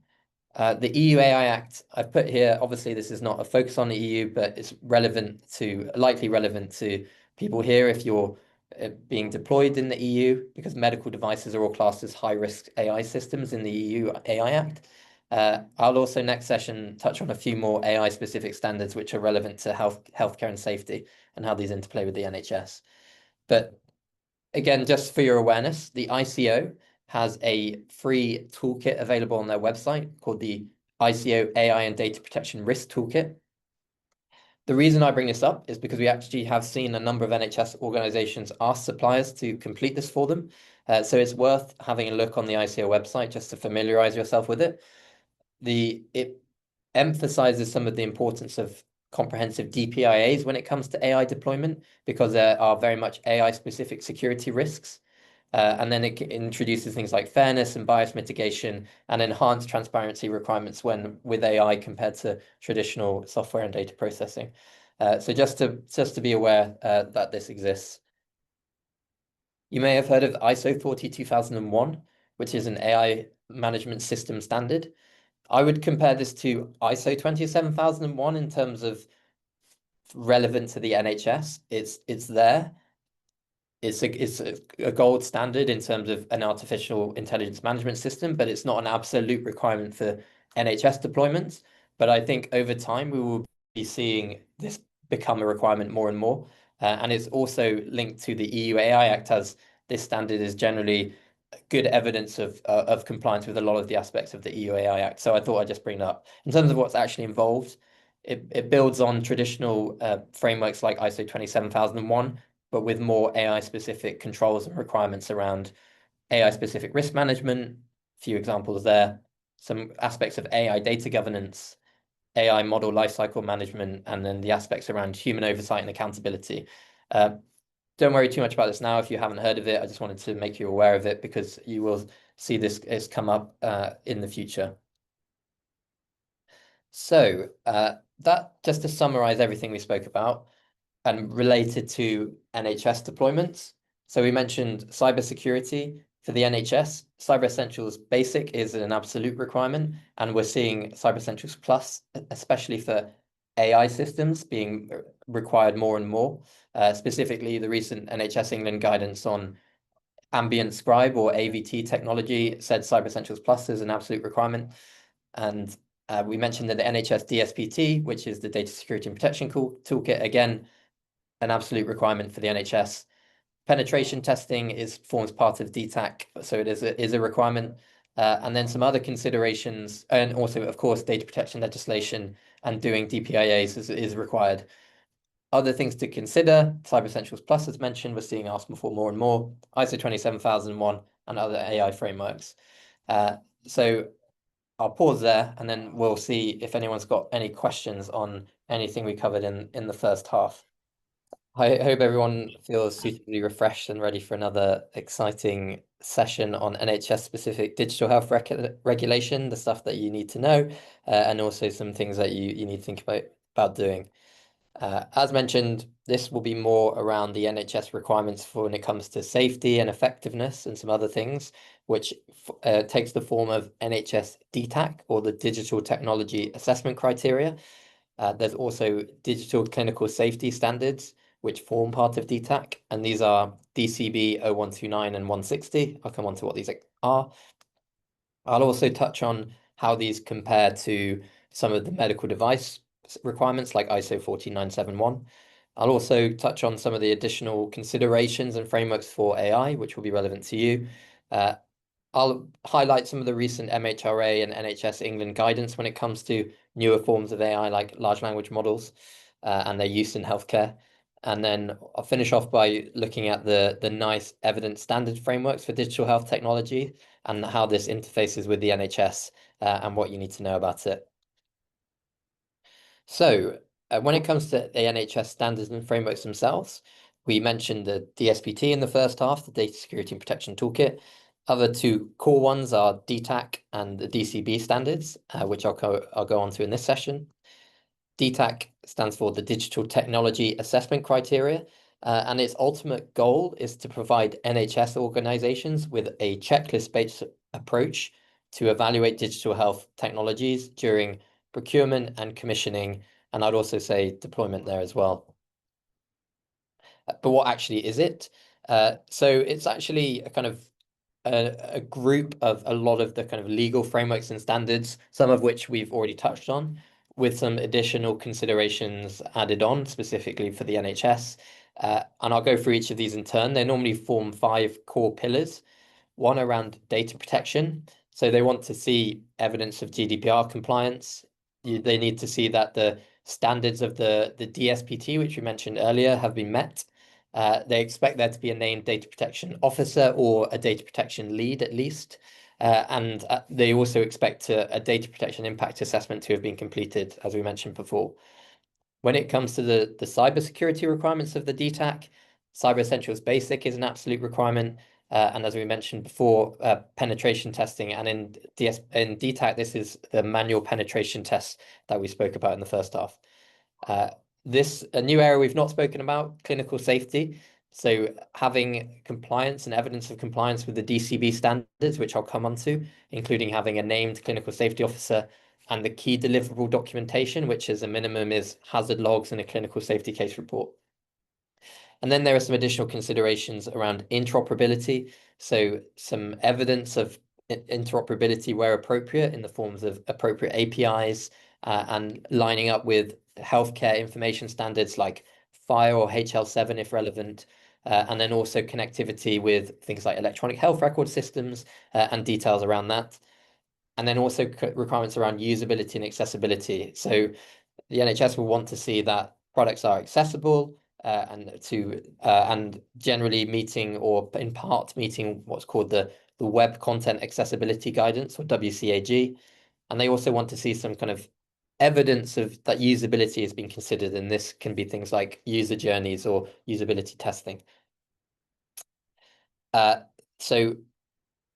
The EU AI Act, I've put here, obviously this is not a focus on the EU, but it's likely relevant to people here if you're being deployed in the EU, because medical devices are all classed as high-risk AI systems in the EU AI Act. I'll also next session touch on a few more AI-specific standards which are relevant to healthcare and safety and how these interplay with the NHS. But again, just for your awareness, the ICO has a free toolkit available on their website called the ICO AI and Data Protection Risk Toolkit. The reason I bring this up is because we actually have seen a number of NHS organizations ask suppliers to complete this for them. So it's worth having a look on the ICO website just to familiarize yourself with it. It emphasizes some of the importance of comprehensive DPIAs when it comes to AI deployment, because there are very much AI-specific security risks. And then it introduces things like fairness and bias mitigation and enhanced transparency requirements with AI compared to traditional software and data processing. So just to be aware that this exists. You may have heard of ISO 42001, which is an AI management system standard. I would compare this to ISO 27001 in terms of relevant to the NHS. It's there. It's a gold standard in terms of an artificial intelligence management system, but it's not an absolute requirement for NHS deployments. But I think over time we will be seeing this become a requirement more and more. And it's also linked to the EU AI Act, as this standard is generally good evidence of compliance with a lot of the aspects of the EU AI Act. So I thought I'd just bring that up. In terms of what's actually involved, it builds on traditional frameworks like ISO 27001, but with more AI-specific controls and requirements around AI-specific risk management. A few examples there. Some aspects of AI data governance, AI model lifecycle management, and then the aspects around human oversight and accountability. don't worry too much about this now if you haven't heard of it. I just wanted to make you aware of it because you will see this has come up in the future. So that just to summarize everything we spoke about and related to NHS deployments. So we mentioned cybersecurity for the NHS. Cyber Essentials Basic is an absolute requirement, and we're seeing Cyber Essentials Plus, especially for AI systems, being required more and more. Specifically, the recent NHS England guidance on ambient scribe or AVT technology said Cyber Essentials Plus is an absolute requirement. And we mentioned that the NHS DSPT, which is the Data Security and Protection Toolkit, again, an absolute requirement for the NHS. Penetration testing forms part of DTAC, so it is a requirement. And then some other considerations, and also, of course, data protection legislation and doing DPIAs is required. Other things to consider, Cyber Essentials Plus, as mentioned, we're seeing asked for more and more, ISO 27001 and other AI frameworks. So I'll pause there and then we'll see if anyone's got any questions on anything we covered in the first half. I hope everyone feels suitably refreshed and ready for another exciting session on NHS specific digital health regulation, the stuff that you need to know, and also some things that you need to think about doing. As mentioned, this will be more around the NHS requirements for when it comes to safety and effectiveness and some other things, which takes the form of NHS DTAC, or the Digital Technology Assessment Criteria. There's also digital clinical safety standards, which form part of DTAC, and these are DCB 0129 and 160. I'll come on to what these are. I'll also touch on how these compare to some of the medical device requirements like ISO 14971. I'll also touch on some of the additional considerations and frameworks for AI, which will be relevant to you. I'll highlight some of the recent MHRA and NHS England guidance when it comes to newer forms of AI like large language models and their use in healthcare. And then I'll finish off by looking at the NICE evidence standard frameworks for digital health technology and how this interfaces with the NHS and what you need to know about it. So when it comes to the NHS standards and frameworks themselves, we mentioned the DSPT in the first half, the Data Security and Protection Toolkit. Other two core ones are DTAC and the DCB standards, which I'll go on to in this session. DTAC stands for the Digital Technology Assessment Criteria, and its ultimate goal is to provide NHS organizations with a checklist-based approach to evaluate digital health technologies during procurement and commissioning, and I'd also say deployment there as well. But what actually is it? So it's actually a kind of a group of a lot of the kind of legal frameworks and standards, some of which we've already touched on, with some additional considerations added on specifically for the NHS. And I'll go through each of these in turn. They normally form 5 core pillars. One around data protection. So they want to see evidence of GDPR compliance. They need to see that the standards of the DSPT, which we mentioned earlier, have been met. They expect there to be a named data protection officer or a data protection lead at least. And they also expect a data protection impact assessment to have been completed, as we mentioned before. When it comes to the cybersecurity requirements of the DTAC, Cyber Essentials Basic is an absolute requirement. And as we mentioned before, penetration testing, and in DTAC, this is the manual penetration test that we spoke about in the first half. A new area we've not spoken about, clinical safety. So having compliance and evidence of compliance with the DCB standards, which I'll come on to, including having a named clinical safety officer and the key deliverable documentation, which as a minimum is hazard logs and a clinical safety case report. And then there are some additional considerations around interoperability. So some evidence of interoperability where appropriate in the forms of appropriate APIs and lining up with healthcare information standards like FHIR or HL7 if relevant. And then also connectivity with things like electronic health record systems and details around that. And then also requirements around usability and accessibility. So the NHS will want to see that products are accessible and generally meeting or in part meeting what's called the Web Content Accessibility Guidance, or WCAG. And they also want to see some kind of evidence of that usability has been considered, and this can be things like user journeys or usability testing. So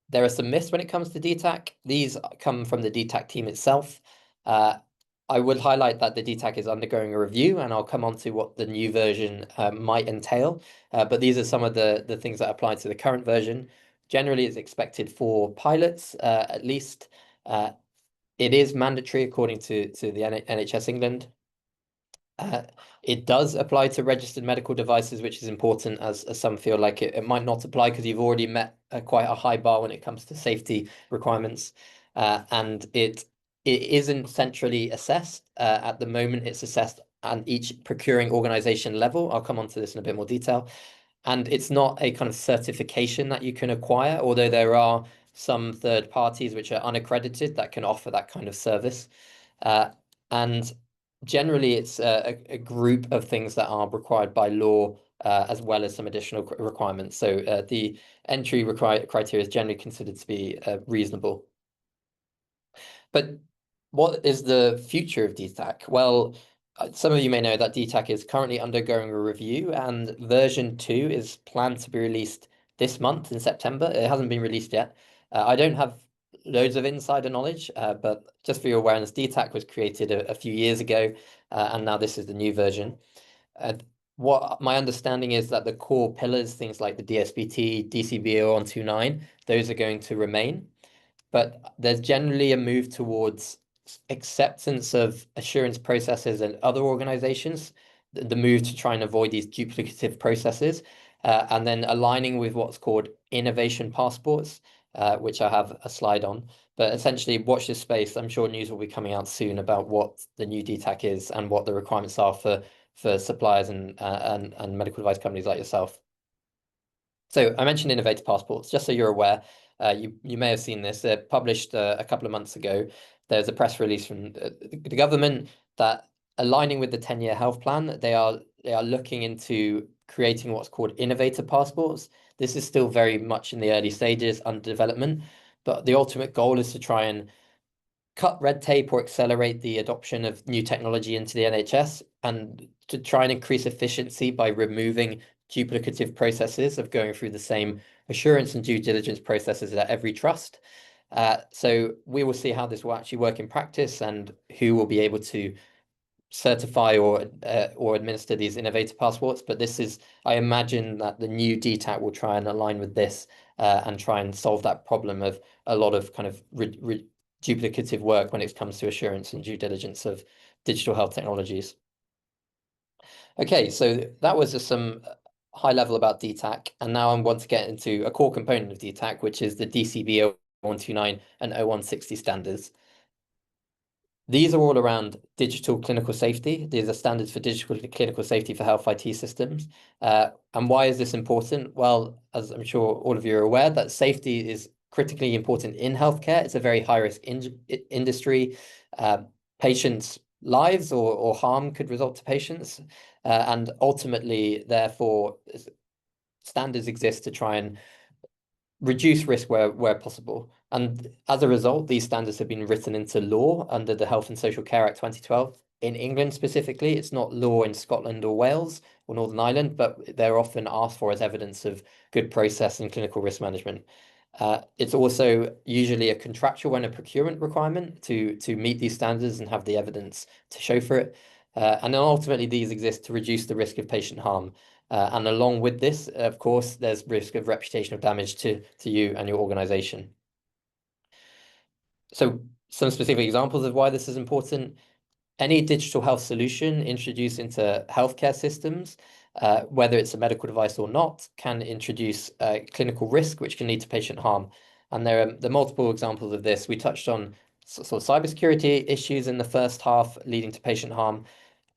there are some myths when it comes to DTAC. These come from the DTAC team itself. I would highlight that the DTAC is undergoing a review, and I'll come on to what the new version might entail. But these are some of the things that apply to the current version. Generally, it's expected for pilots, at least. It is mandatory according to the NHS England. It does apply to registered medical devices, which is important, as some feel like it might not apply because you've already met quite a high bar when it comes to safety requirements. And it isn't centrally assessed. At the moment, it's assessed at each procuring organization level. I'll come on to this in a bit more detail. And it's not a kind of certification that you can acquire, although there are some third parties which are unaccredited that can offer that kind of service. And generally, it's a group of things that are required by law, as well as some additional requirements. So the entry criteria is generally considered to be reasonable. But what is the future of DTAC? Well, some of you may know that DTAC is currently undergoing a review, and version 2 is planned to be released this month in September. It hasn't been released yet. I don't have loads of insider knowledge, but just for your awareness, DTAC was created a few years ago, and now this is the new version. What my understanding is that the core pillars, things like the DSBT, DCBO 129, those are going to remain. But there's generally a move towards acceptance of assurance processes and other organizations, the move to try and avoid these duplicative processes, and then aligning with what's called innovation passports, which I have a slide on. But essentially, watch this space. I'm sure news will be coming out soon about what the new DTAC is and what the requirements are for suppliers and medical device companies like yourself. So I mentioned innovator passports, just so you're aware. You may have seen this. They're published a couple of months ago. There's a press release from the government that, aligning with the 10-year health plan, they are looking into creating what's called innovator passports. This is still very much in the early stages under development, but the ultimate goal is to try and cut red tape or accelerate the adoption of new technology into the NHS, and to try and increase efficiency by removing duplicative processes of going through the same assurance and due diligence processes at every trust. So we will see how this will actually work in practice and who will be able to certify or administer these innovator passports. But this is, I imagine that the new DTAC will try and align with this and try and solve that problem of a lot of kind of duplicative work when it comes to assurance and due diligence of digital health technologies. Okay, so that was just some high level about DTAC, and now I want to get into a core component of DTAC, which is the DCB 0129 and 0160 standards. These are all around digital clinical safety. These are standards for digital clinical safety for health IT systems. And why is this important? Well, as I'm sure all of you are aware, that safety is critically important in healthcare. It's a very high-risk industry. Patients' lives or harm could result to patients. And ultimately, therefore, standards exist to try and reduce risk where possible. And as a result, these standards have been written into law under the Health and Social Care Act 2012. In England specifically, it's not law in Scotland or Wales or Northern Ireland, but they're often asked for as evidence of good process and clinical risk management. It's also usually a contractual and a procurement requirement to meet these standards and have the evidence to show for it. And then ultimately, these exist to reduce the risk of patient harm. And along with this, of course, there's risk of reputational damage to you and your organization. So some specific examples of why this is important. Any digital health solution introduced into healthcare systems, whether it's a medical device or not, can introduce clinical risk, which can lead to patient harm. And there are multiple examples of this. We touched on sort of cybersecurity issues in the first half leading to patient harm.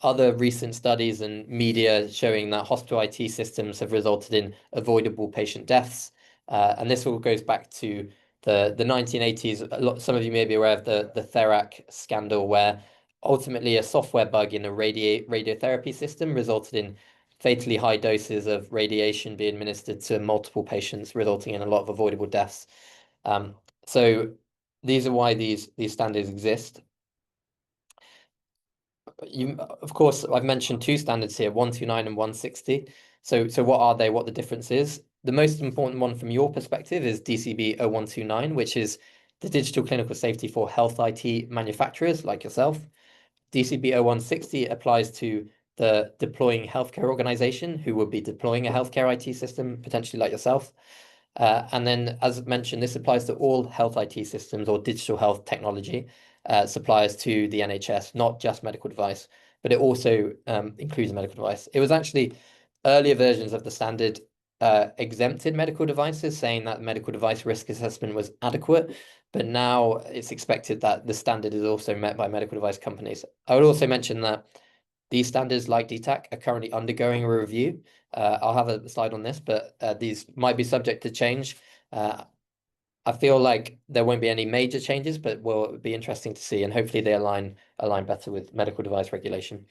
Other recent studies and media showing that hospital IT systems have resulted in avoidable patient deaths. And this all goes back to the 1980s. Some of you may be aware of the Therac scandal, where ultimately a software bug in a radiotherapy system resulted in fatally high doses of radiation being administered to multiple patients, resulting in a lot of avoidable deaths. So these are why these standards exist. Of course, I've mentioned two standards here, 129 and 160. So what are they? What the difference is? the most important one from your perspective is DCB 0129, which is the digital clinical safety for health IT manufacturers like yourself. DCB 0160 applies to the deploying healthcare organization who will be deploying a healthcare IT system, potentially like yourself. And then, as mentioned, this applies to all health IT systems or digital health technology suppliers to the NHS, not just medical device, but it also includes medical device. It was actually earlier versions of the standard exempted medical devices, saying that medical device risk assessment was adequate, but now it's expected that the standard is also met by medical device companies. I would also mention that these standards, like DTAC, are currently undergoing a review. I'll have a slide on this, but these might be subject to change. I feel like there won't be any major changes, but will be interesting to see, and hopefully they align better with medical device regulation.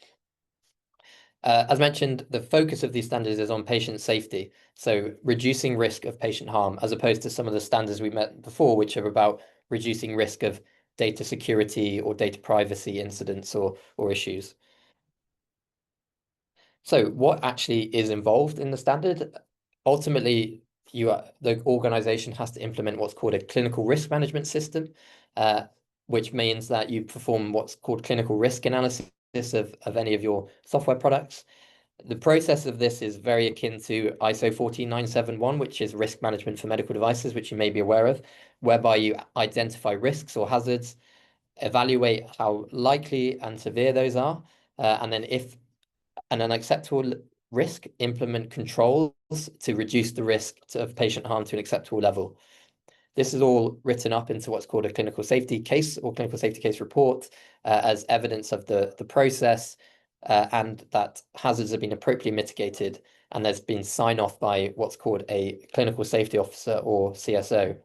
As mentioned, the focus of these standards is on patient safety, so reducing risk of patient harm, as opposed to some of the standards we met before, which are about reducing risk of data security or data privacy incidents or issues. So what actually is involved in the standard? Ultimately, the organization has to implement what's called a clinical risk management system, which means that you perform what's called clinical risk analysis of any of your software products. The process of this is very akin to ISO 14971, which is risk management for medical devices, which you may be aware of, whereby you identify risks or hazards, evaluate how likely and severe those are, and then if an unacceptable risk, implement controls to reduce the risk of patient harm to an acceptable level. This is all written up into what's called a clinical safety case or clinical safety case report as evidence of the process and that hazards have been appropriately mitigated, and there's been sign off by what's called a clinical safety officer or CSO.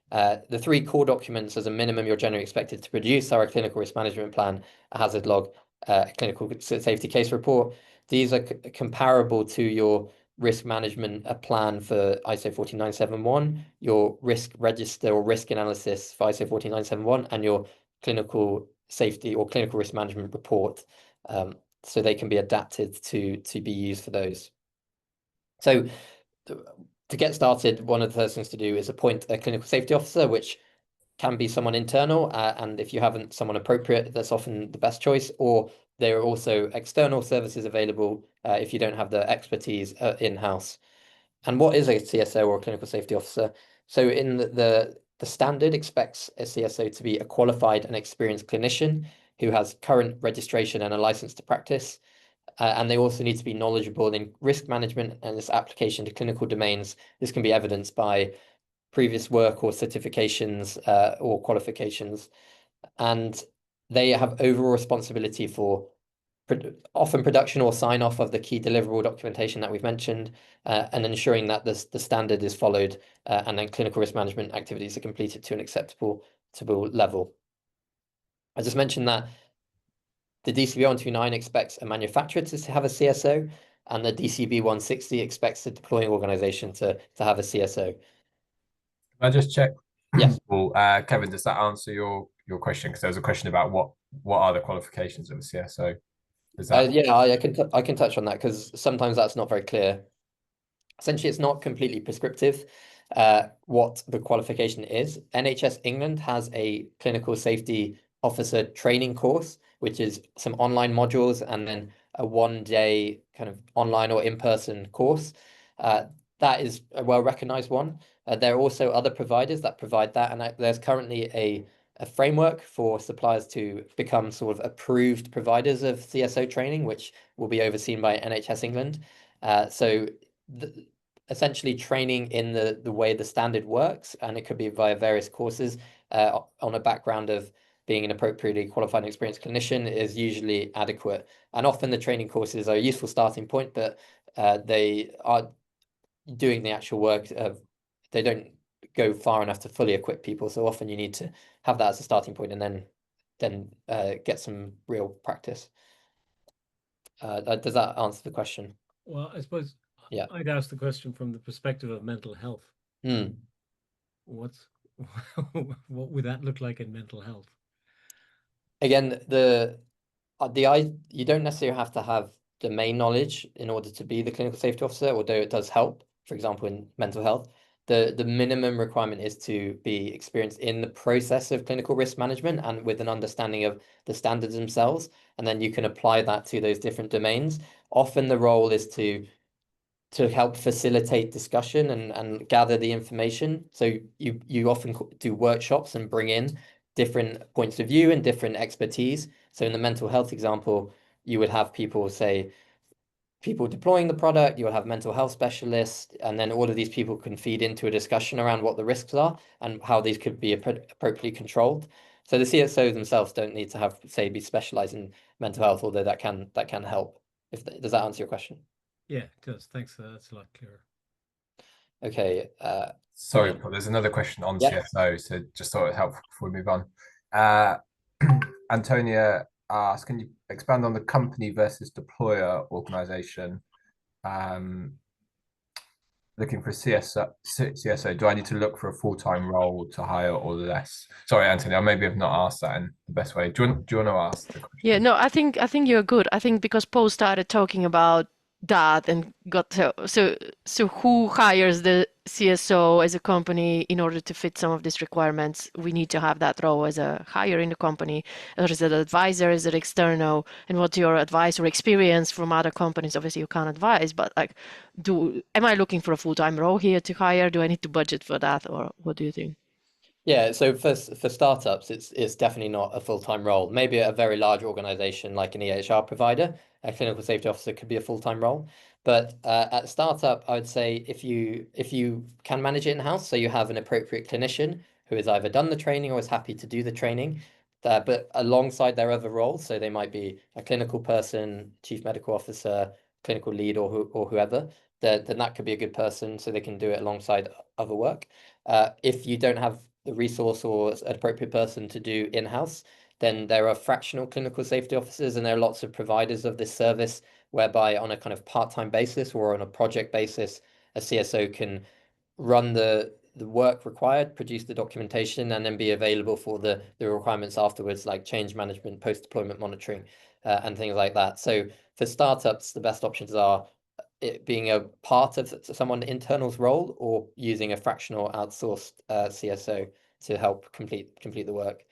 The three core documents as a minimum you're generally expected to produce are a clinical risk management plan, a hazard log, a clinical safety case report. These are comparable to your risk management plan for ISO 14971, your risk register or risk analysis for ISO 14971, and your clinical safety or clinical risk management report. So they can be adapted to be used for those. So to get started, one of the first things to do is appoint a clinical safety officer, which can be someone internal, and if you haven't someone appropriate, that's often the best choice, or there are also external services available if you don't have the expertise in-house. And what is a CSO or a clinical safety officer? So in the standard expects a CSO to be a qualified and experienced clinician who has current registration and a license to practice. And they also need to be knowledgeable in risk management and its application to clinical domains. This can be evidenced by previous work or certifications or qualifications. And they have overall responsibility for often production or sign off of the key deliverable documentation that we've mentioned, and ensuring that the standard is followed and then clinical risk management activities are completed to an acceptable level. I just mentioned that the DCB 129 expects a manufacturer to have a CSO, and the DCB 160 expects the deploying organization to have a CSO. Can I just check? Yes. Well, Kevin, does that answer your question? Because there was a question about what are the qualifications of a CSO? Is that yeah, I can touch on that because sometimes that's not very clear. Essentially, it's not completely prescriptive what the qualification is. NHS England has a clinical safety officer training course, which is some online modules and then a one-day kind of online or in-person course. That is a well-recognized one. There are also other providers that provide that, and there's currently a framework for suppliers to become sort of approved providers of CSO training, which will be overseen by NHS England. So essentially training in the way the standard works, and it could be via various courses on a background of being an appropriately qualified and experienced clinician is usually adequate. And often the training courses are a useful starting point, but they are doing the actual work they don't go far enough to fully equip people. So often you need to have that as a starting point and then get some real practice. Does that answer the question? Well, I suppose Yeah. I'd ask the question from the perspective of mental health. What would that look like in mental health? Again, you don't necessarily have to have domain knowledge in order to be the clinical safety officer, although it does help for example, in mental health, the minimum requirement is to be experienced in the process of clinical risk management and with an understanding of the standards themselves, and then you can apply that to those different domains. Often the role is to help facilitate discussion and gather the information. So you often do workshops and bring in different points of view and different expertise. So in the mental health example, you would have people deploying the product, you'll have mental health specialists, and then all of these people can feed into a discussion around what the risks are and how these could be appropriately controlled. So the CSOs themselves don't need to have, say, be specialized in mental health, although that can help. Does that answer your question? Yeah, it does. Thanks. That's a lot clearer. Okay. Sorry, Paul, there's another question on Yeah. CSO, so just thought it'd help before we move on. Antonia asks, can you expand on the company versus deployer organization? Looking for a CSO, do I need to look for a full-time role to hire or less? Sorry, Anthony, I maybe have not asked that in the best way. Do you want to ask the question? Yeah, no, I think you're good. I think because Paul started talking about that and got so who hires the CSO as a company in order to fit some of these requirements? We need to have that role as a hire in the company, or is it advisor, is it external? And what's your advice or experience from other companies? Obviously you can't advise, but like, am I looking for a full-time role here to hire? Do I need to budget for that, or what do you think? Yeah, so for startups, it's definitely not a full-time role. Maybe at a very large organization like an EHR provider, a clinical safety officer could be a full-time role. But at a startup, I would say if you can manage it in-house, so you have an appropriate clinician who has either done the training or is happy to do the training, but alongside their other roles, so they might be a clinical person, chief medical officer, clinical lead, or whoever, then that could be a good person, so they can do it alongside other work. If you don't have the resource or an appropriate person to do in-house, then there are fractional clinical safety officers, and there are lots of providers of this service whereby on a kind of part-time basis or on a project basis, a CSO can run the work required, produce the documentation, and then be available for the requirements afterwards, like change management, post-deployment monitoring, and things like that. So for startups, the best options are it being a part of someone internal's role or using a fractional outsourced CSO to help complete the work.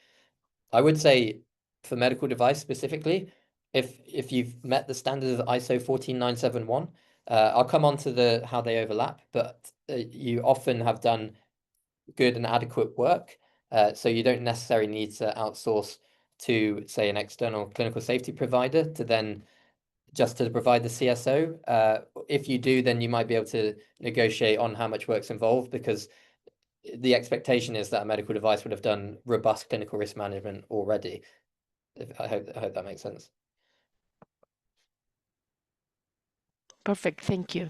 I would say for medical device specifically, if you've met the standards of ISO 14971, I'll come on to how they overlap, but you often have done good and adequate work, so you don't necessarily need to outsource to, say, an external clinical safety provider just to provide the CSO. If you do, then you might be able to negotiate on how much work's involved, because the expectation is that a medical device would have done robust clinical risk management already. I hope that makes sense. Perfect, thank you.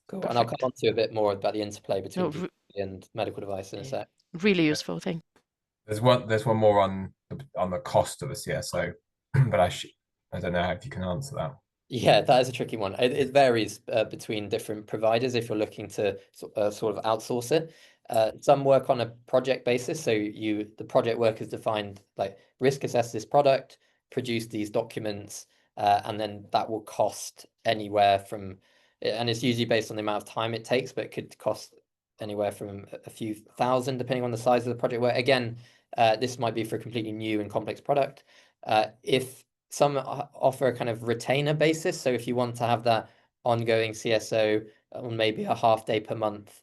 Cool. Perfect. And I'll come on to a bit more about the interplay between DCB and medical device in a sec. Really useful, thank you. There's one more on the cost of a CSO, but I don't know if you can answer that. Yeah, that is a tricky one. It varies between different providers if you're looking to sort of outsource it. Some work on a project basis, so the project work is defined like risk assess this product, produce these documents, and then that will cost anywhere from, and it's usually based on the amount of time it takes, but it could cost anywhere from a few thousand depending on the size of the project work. Again, this might be for a completely new and complex product. If some offer a kind of retainer basis, so if you want to have that ongoing CSO on maybe a half day per month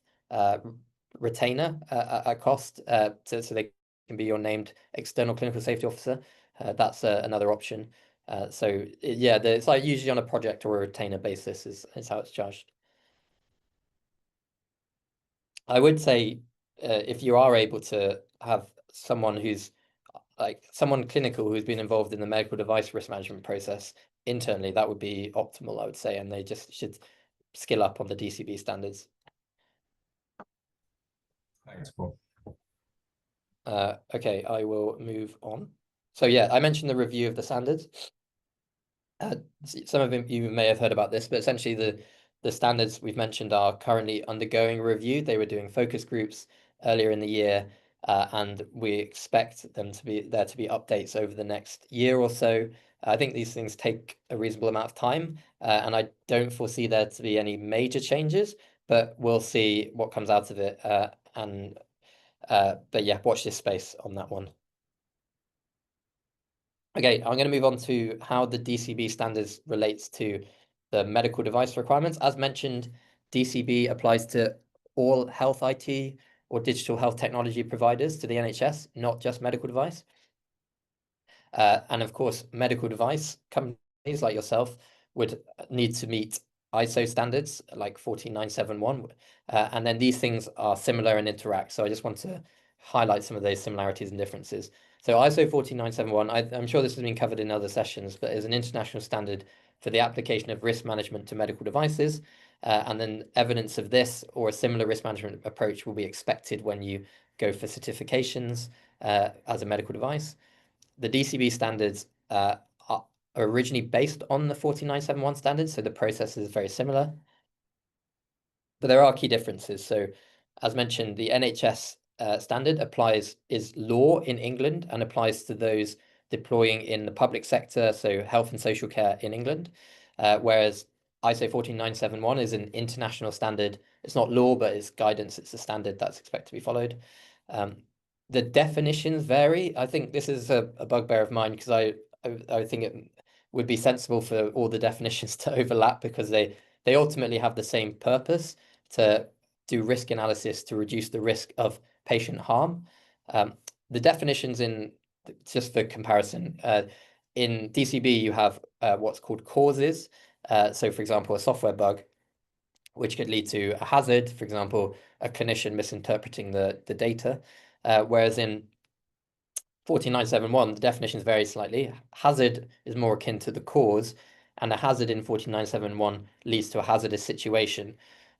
retainer at cost, so they can be your named external clinical safety officer, that's another option. So yeah, it's like usually on a project or a retainer basis is how it's charged. I would say if you are able to have someone who's someone clinical who's been involved in the medical device risk management process internally, that would be optimal, I would say, and they just should skill up on the DCB standards. Thanks, Paul. Okay, I will move on. So yeah, I mentioned the review of the standards. Some of you may have heard about this, but essentially the standards we've mentioned are currently undergoing review. They were doing focus groups earlier in the year, and we expect there to be updates over the next year or so. I think these things take a reasonable amount of time, and I don't foresee there to be any major changes, but we'll see what comes out of it. But yeah, watch this space on that one. Okay, I'm going to move on to how the DCB standards relates to the medical device requirements. As mentioned, DCB applies to all health IT or digital health technology providers to the NHS, not just medical device. And of course, medical device companies like yourself would need to meet ISO standards like 14971. And then these things are similar and interact. So I just want to highlight some of those similarities and differences. So ISO 14971, I'm sure this has been covered in other sessions, but is an international standard for the application of risk management to medical devices. And then evidence of this or a similar risk management approach will be expected when you go for certifications as a medical device. The DCB standards are originally based on the 14971 standards, so the process is very similar. But there are key differences. So as mentioned, the NHS standard is law in England and applies to those deploying in the public sector, so health and social care in England, whereas ISO 14971 is an international standard. It's not law, but it's guidance. It's a standard that's expected to be followed. The definitions vary. I think this is a bugbear of mine because I think it would be sensible for all the definitions to overlap because they ultimately have the same purpose, to do risk analysis to reduce the risk of patient harm. The definitions just for comparison, in DCB you have what's called causes. So for example, a software bug, which could lead to a hazard, for example, a clinician misinterpreting the data. Whereas in 14971, the definitions vary slightly. Hazard is more akin to the cause, and a hazard in 14971 leads to a hazardous situation.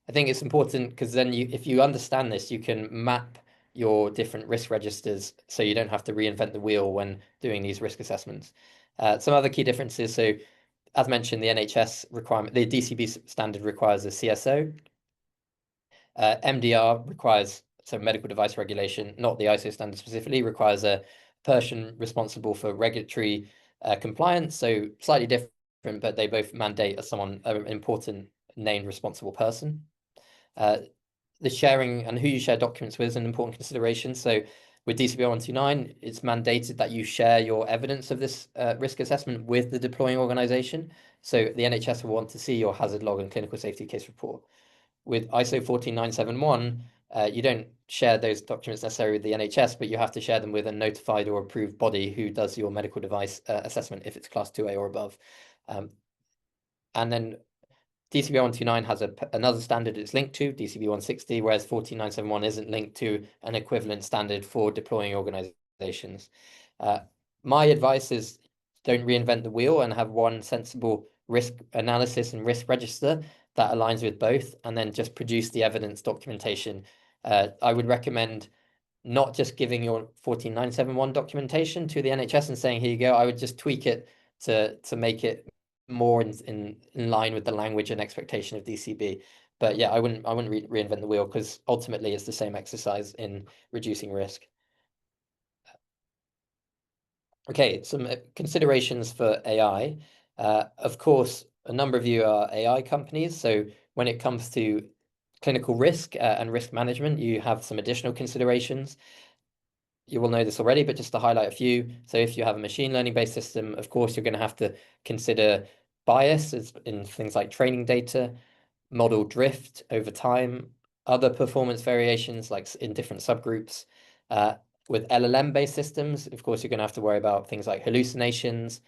I think it's important because then if you understand this, you can map your different risk registers so you don't have to reinvent the wheel when doing these risk assessments. Some other key differences. So as mentioned, the NHS requirement, the DCB standard requires a CSO. MDR requires, so medical device regulation, not the ISO standard specifically, requires a person responsible for regulatory compliance. So slightly different, but they both mandate an important named responsible person. The sharing and who you share documents with is an important consideration. So with DCB 129, it's mandated that you share your evidence of this risk assessment with the deploying organization. So the NHS will want to see your hazard log and clinical safety case report. With ISO 14971, you don't share those documents necessarily with the NHS, but you have to share them with a notified or approved body who does your medical device assessment if it's class 2A or above. And then DCB 129 has another standard it's linked to, DCB 160, whereas 14971 isn't linked to an equivalent standard for deploying organizations. My advice is don't reinvent the wheel and have one sensible risk analysis and risk register that aligns with both, and then just produce the evidence documentation. I would recommend not just giving your 14971 documentation to the NHS and saying, here you go. I would just tweak it to make it more in line with the language and expectation of DCB. But yeah, I wouldn't reinvent the wheel because ultimately it's the same exercise in reducing risk. Okay, some considerations for AI. Of course, a number of you are AI companies, so when it comes to clinical risk and risk management, you have some additional considerations. You will know this already, but just to highlight a few. So if you have a machine learning based system, of course, you're going to have to consider bias in things like training data, model drift over time, other performance variations like in different subgroups. With LLM-based systems, of course, you're going to have to worry about things like hallucinations,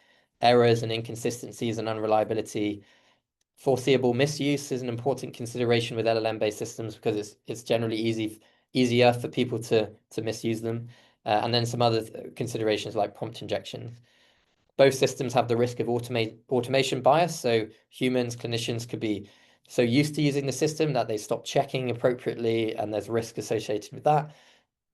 errors and inconsistencies and unreliability. Foreseeable misuse is an important consideration with LLM-based systems because it's generally easier for people to misuse them. And then some other considerations like prompt injection. Both systems have the risk of automation bias, so humans, clinicians could be so used to using the system that they stop checking appropriately, and there's risk associated with that.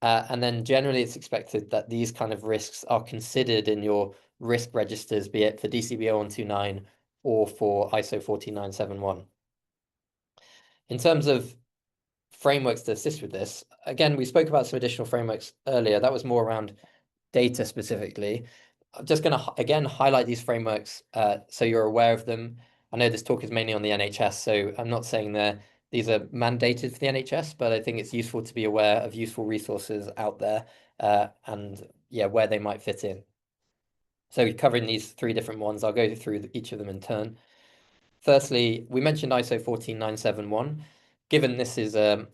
And then generally it's expected that these kind of risks are considered in your risk registers, be it for DCB 129 or for ISO 14971. In terms of frameworks to assist with this, again, we spoke about some additional frameworks earlier. That was more around data specifically. I'm just going to, again, highlight these frameworks so you're aware of them. I know this talk is mainly on the NHS, so I'm not saying they're these are mandated for the NHS, but I think it's useful to be aware of useful resources out there and yeah, where they might fit in. So covering these 3 different ones, I'll go through each of them in turn. Firstly, we mentioned ISO 14971. Given this is a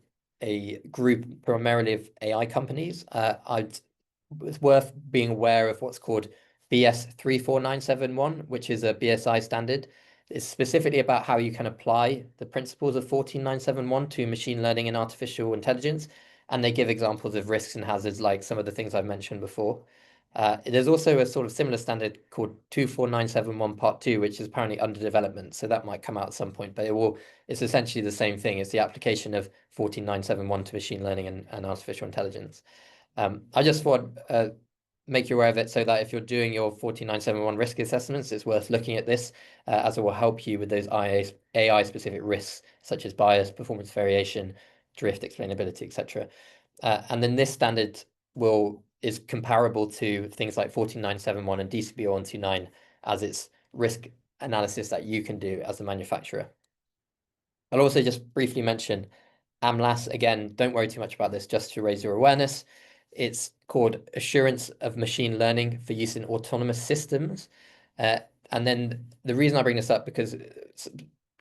group primarily of AI companies, it's worth being aware of what's called BS 34971, which is a BSI standard. It's specifically about how you can apply the principles of 14971 to machine learning and artificial intelligence. And they give examples of risks and hazards like some of the things I've mentioned before. There's also a sort of similar standard called 24971 Part 2, which is apparently under development. So that might come out at some point, but it's essentially the same thing. It's the application of 14971 to machine learning and artificial intelligence. I just thought make you aware of it so that if you're doing your 14971 risk assessments, it's worth looking at this as it will help you with those AI-specific risks, such as bias, performance variation, drift, explainability, etc. And then this standard is comparable to things like 14971 and DCB 129 as its risk analysis that you can do as a manufacturer. I'll also just briefly mention AMLAS. Again, don't worry too much about this, just to raise your awareness. It's called Assurance of Machine Learning for Use in Autonomous Systems. And then the reason I bring this up because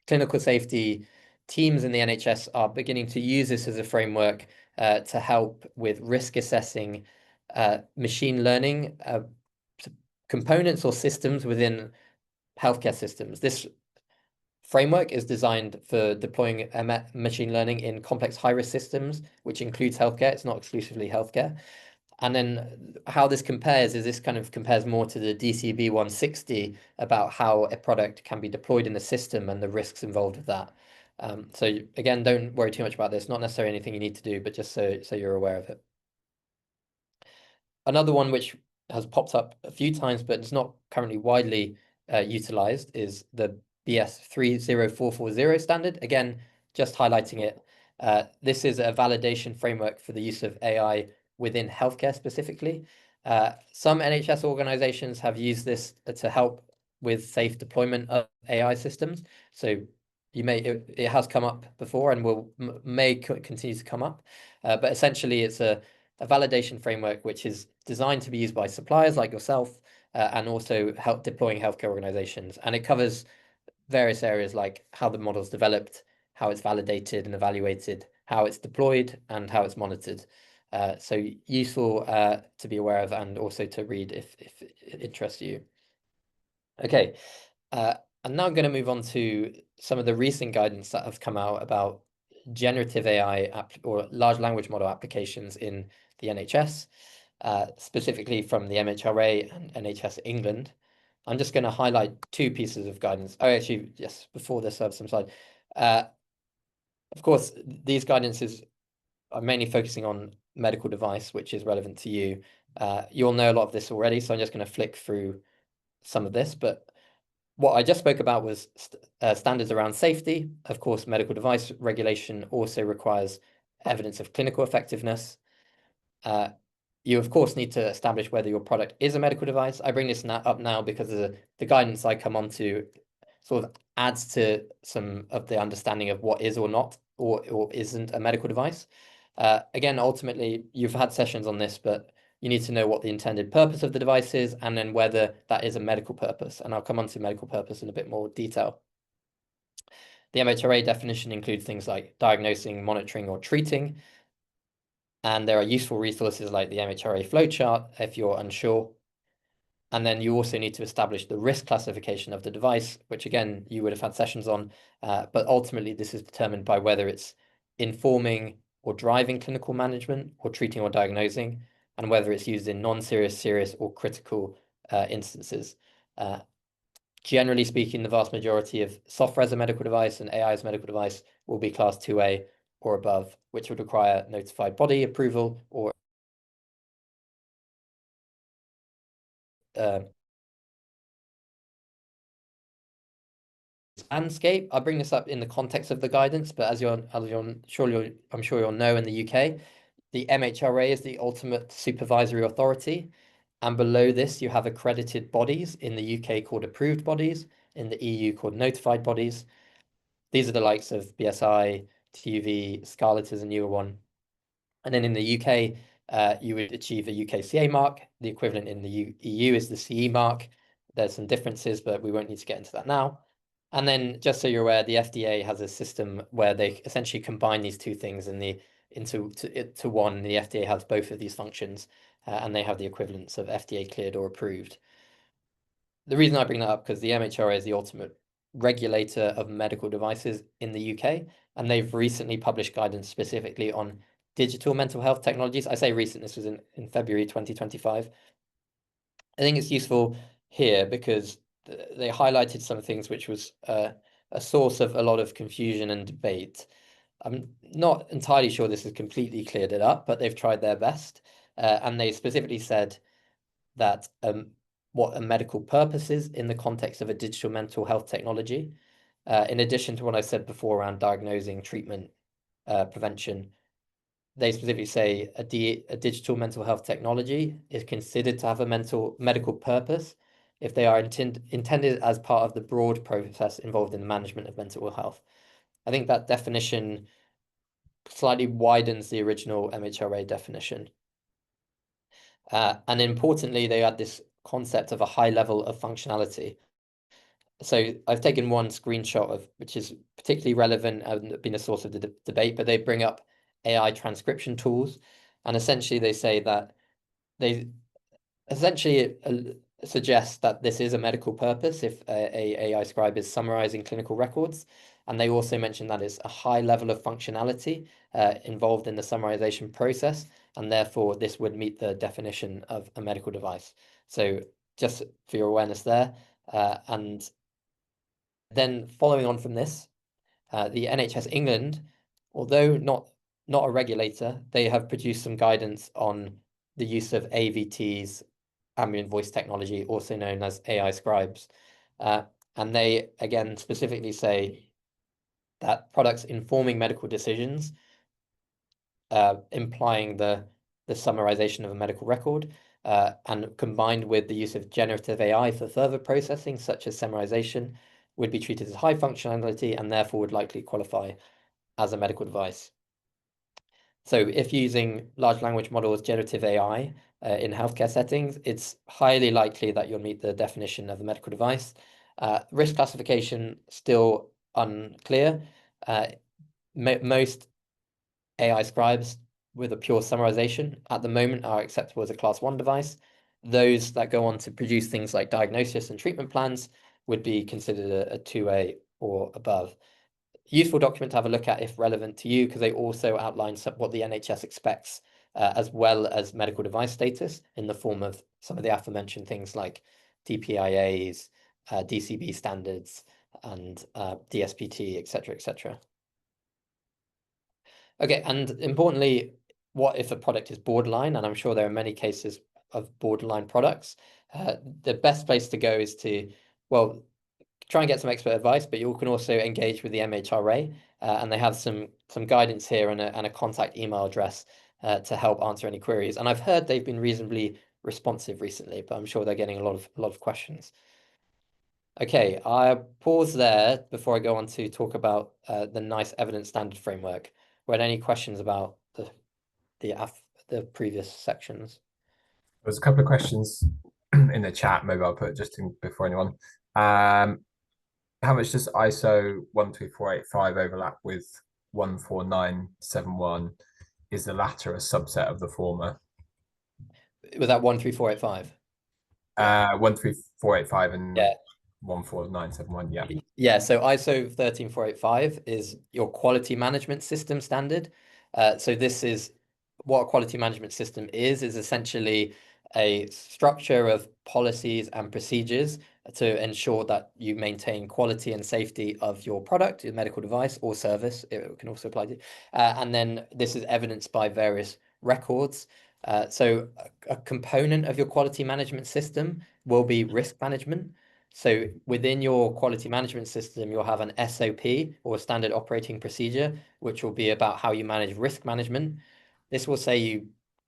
clinical safety teams in the NHS are beginning to use this as a framework to help with risk assessing machine learning components or systems within healthcare systems. This framework is designed for deploying machine learning in complex high-risk systems, which includes healthcare. It's not exclusively healthcare. And then how this compares is this kind of compares more to the DCB 160 about how a product can be deployed in the system and the risks involved with that. So again, don't worry too much about this. Not necessarily anything you need to do, but just so you're aware of it. Another one which has popped up a few times, but it's not currently widely utilized, is the BS 30440 standard. Again, just highlighting it. This is a validation framework for the use of AI within healthcare specifically. Some NHS organizations have used this to help with safe deployment of AI systems. So it has come up before and may continue to come up. But essentially, it's a validation framework which is designed to be used by suppliers like yourself and also deploying healthcare organizations. And it covers various areas like how the model's developed, how it's validated and evaluated, how it's deployed, and how it's monitored. So useful to be aware of and also to read if it interests you. Okay, and now I'm going to move on to some of the recent guidance that have come out about generative AI or large language model applications in the NHS, specifically from the MHRA and NHS England. I'm just going to highlight 2 pieces of guidance. Oh, actually, yes, before this, I have some slides. Of course, these guidances are mainly focusing on medical device, which is relevant to you. You'll know a lot of this already, so I'm just going to flick through some of this. But what I just spoke about was standards around safety. Of course, medical device regulation also requires evidence of clinical effectiveness. You, of course, need to establish whether your product is a medical device. I bring this up now because the guidance I come on to sort of adds to some of the understanding of what is or not or isn't a medical device. Again, ultimately, you've had sessions on this, but you need to know what the intended purpose of the device is and then whether that is a medical purpose. And I'll come on to medical purpose in a bit more detail. The MHRA definition includes things like diagnosing, monitoring, or treating. And there are useful resources like the MHRA flowchart if you're unsure. And then you also need to establish the risk classification of the device, which again, you would have had sessions on. But ultimately, this is determined by whether it's informing or driving clinical management or treating or diagnosing, and whether it's used in non-serious, serious, or critical instances. Generally speaking, the vast majority of software as a medical device and AI as a medical device will be class 2A or above, which would require notified body approval or landscape. I'll bring this up in the context of the guidance, but as I'm sure you'll know, in the UK, the MHRA is the ultimate supervisory authority. And below this, you have accredited bodies in the UK called approved bodies, in the EU called notified bodies. These are the likes of BSI, TUV Scarlet is a newer one. And then in the UK, you would achieve a UKCA mark. The equivalent in the EU is the CE mark. There's some differences, but we won't need to get into that now. And then, just so you're aware, the FDA has a system where they essentially combine these two things into one. The FDA has both of these functions, and they have the equivalents of FDA cleared or approved. The reason I bring that up because the MHRA is the ultimate regulator of medical devices in the UK, and they've recently published guidance specifically on digital mental health technologies. I say recent, this was in February 2025. I think it's useful here because they highlighted some things which was a source of a lot of confusion and debate. I'm not entirely sure this has completely cleared it up, but they've tried their best. And they specifically said that what a medical purpose is in the context of a digital mental health technology. In addition to what I said before around diagnosing, treatment, prevention, they specifically say a digital mental health technology is considered to have a medical purpose if they are intended as part of the broad process involved in the management of mental health. I think that definition slightly widens the original MHRA definition. And importantly, they add this concept of a high level of functionality. So I've taken one screenshot of which is particularly relevant and been a source of the debate, but they bring up AI transcription tools, and essentially they say that they essentially suggest that this is a medical purpose if a AI scribe is summarizing clinical records, and they also mention that it's a high level of functionality involved in the summarization process, and therefore this would meet the definition of a medical device. So just for your awareness there, and then following on from this, the NHS England, although not a regulator, they have produced some guidance on the use of AVTs, ambient voice technology, also known as AI scribes. And they, again, specifically say that products informing medical decisions, implying the summarization of a medical record, and combined with the use of generative AI for further processing, such as summarization, would be treated as high functionality and therefore would likely qualify as a medical device. So if using large language models, generative AI in healthcare settings, it's highly likely that you'll meet the definition of a medical device. Risk classification, still unclear. Most AI scribes with a pure summarization at the moment are acceptable as a class 1 device. Those that go on to produce things like diagnosis and treatment plans would be considered a 2A or above. Useful document to have a look at if relevant to you, because they also outline what the NHS expects, as well as medical device status in the form of some of the aforementioned things like DPIAs, DCB standards, and DSPT, etc., etc. Okay, and importantly, what if a product is borderline? And I'm sure there are many cases of borderline products. The best place to go is to, well, try and get some expert advice, but you can also engage with the MHRA, and they have some guidance here and a contact email address to help answer any queries. And I've heard they've been reasonably responsive recently, but I'm sure they're getting a lot of questions. Okay, I'll pause there before I go on to talk about the NICE evidence standard framework. Were there any questions about the previous sections? There's a couple of questions in the chat. Maybe I'll put it just in before anyone. How much does ISO 13485 overlap with 14971? Is the latter a subset of the former? Was that 13485? 13485 and Yeah. 14971, yeah. Yeah, so ISO 13485 is your quality management system standard. So this is what a quality management system is essentially a structure of policies and procedures to ensure that you maintain quality and safety of your product, your medical device or service. It can also apply to, and then this is evidenced by various records. So a component of your quality management system will be risk management. So within your quality management system, you'll have an SOP or standard operating procedure, which will be about how you manage risk management. This will say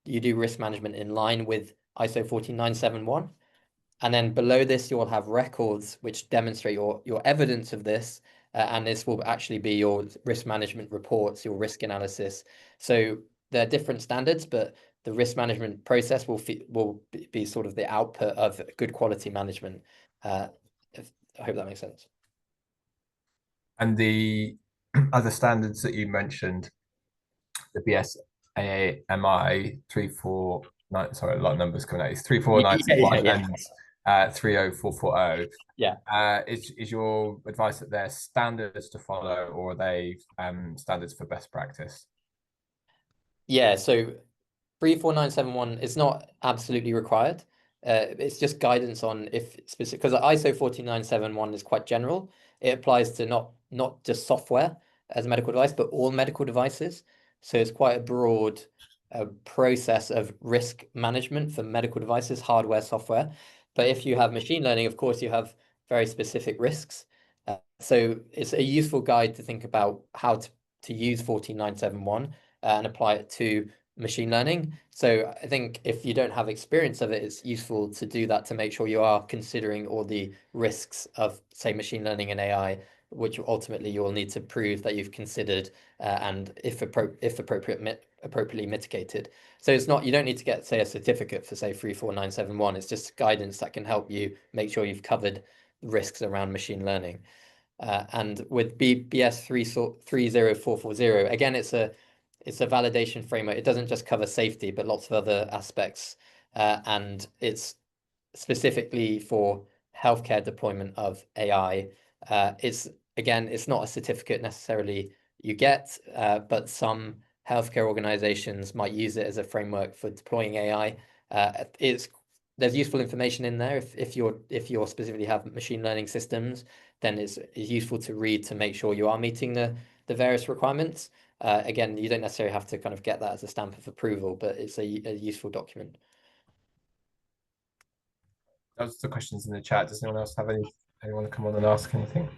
you do risk management in line with ISO 14971. And then below this, you'll have records which demonstrate your evidence of this. And this will actually be your risk management reports, your risk analysis. So there are different standards, but the risk management process will be sort of the output of good quality management. I hope that makes sense. And the other standards that you mentioned, the BSAAMI 349, sorry, a lot of numbers coming out. It's 34971 and 30440. Yeah. Is your advice that they're standards to follow, or are they standards for best practice? Yeah, so 34971 is not absolutely required. It's just guidance on if specific, because ISO 14971 is quite general. It applies to not just software as a medical device, but all medical devices. So it's quite a broad process of risk management for medical devices, hardware, software. But if you have machine learning, of course, you have very specific risks. So it's a useful guide to think about how to use 14971 and apply it to machine learning. So I think if you don't have experience of it, it's useful to do that to make sure you are considering all the risks of, say, machine learning and AI, which ultimately you will need to prove that you've considered and if appropriately mitigated. So it's not, you don't need to get, say, a certificate for, say, 34971. It's just guidance that can help you make sure you've covered risks around machine learning. And with BS 30440, again, it's a validation framework. It doesn't just cover safety, but lots of other aspects. And it's specifically for healthcare deployment of AI. It's not a certificate necessarily you get, but some healthcare organizations might use it as a framework for deploying AI. There's useful information in there. If you're specifically have machine learning systems, then it's useful to read to make sure you are meeting the various requirements. Again, you don't necessarily have to kind of get that as a stamp of approval, but it's a useful document. Those are the questions in the chat. Does anyone else have anyone come on and ask anything?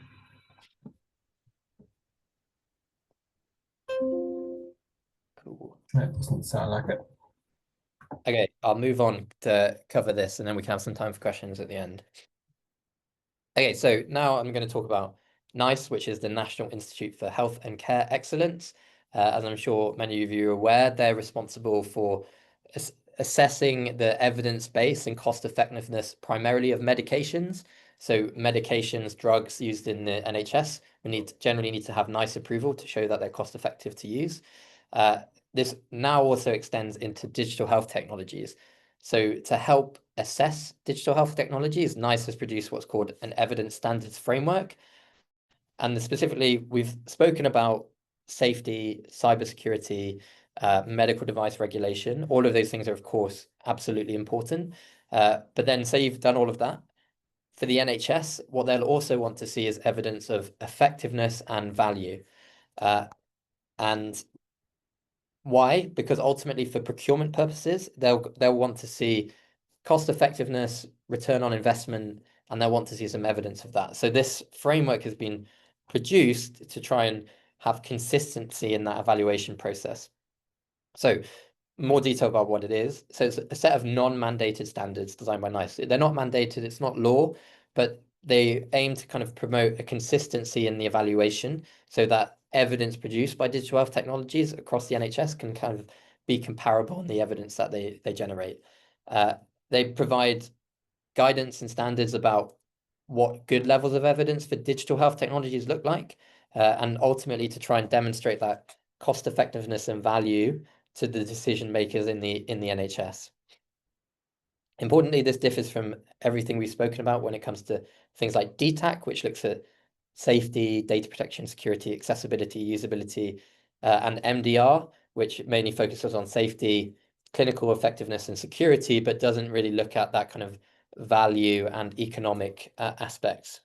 Cool. No, it doesn't sound like it. Okay, I'll move on to cover this, and then we can have some time for questions at the end. Okay, so now I'm going to talk about NICE, which is the National Institute for Health and Care Excellence. As I'm sure many of you are aware, they're responsible for assessing the evidence base and cost effectiveness primarily of medications. So medications, drugs used in the NHS, generally need to have NICE approval to show that they're cost effective to use. This now also extends into digital health technologies. So to help assess digital health technologies, NICE has produced what's called an evidence standards framework. And specifically, we've spoken about safety, cybersecurity, medical device regulation. All of those things are, of course, absolutely important. But then say you've done all of that. For the NHS, what they'll also want to see is evidence of effectiveness and value. And why? Because ultimately, for procurement purposes, they'll want to see cost effectiveness, return on investment, and they'll want to see some evidence of that. So this framework has been produced to try and have consistency in that evaluation process. So more detail about what it is. So it's a set of non-mandated standards designed by NICE. They're not mandated, it's not law, but they aim to kind of promote a consistency in the evaluation so that evidence produced by digital health technologies across the NHS can kind of be comparable in the evidence that they generate. They provide guidance and standards about what good levels of evidence for digital health technologies look like, and ultimately to try and demonstrate that cost effectiveness and value to the decision makers in the NHS. Importantly, this differs from everything we've spoken about when it comes to things like DTAC, which looks at safety, data protection, security, accessibility, usability, and MDR, which mainly focuses on safety, clinical effectiveness, and security, but doesn't really look at that kind of value and economic aspects.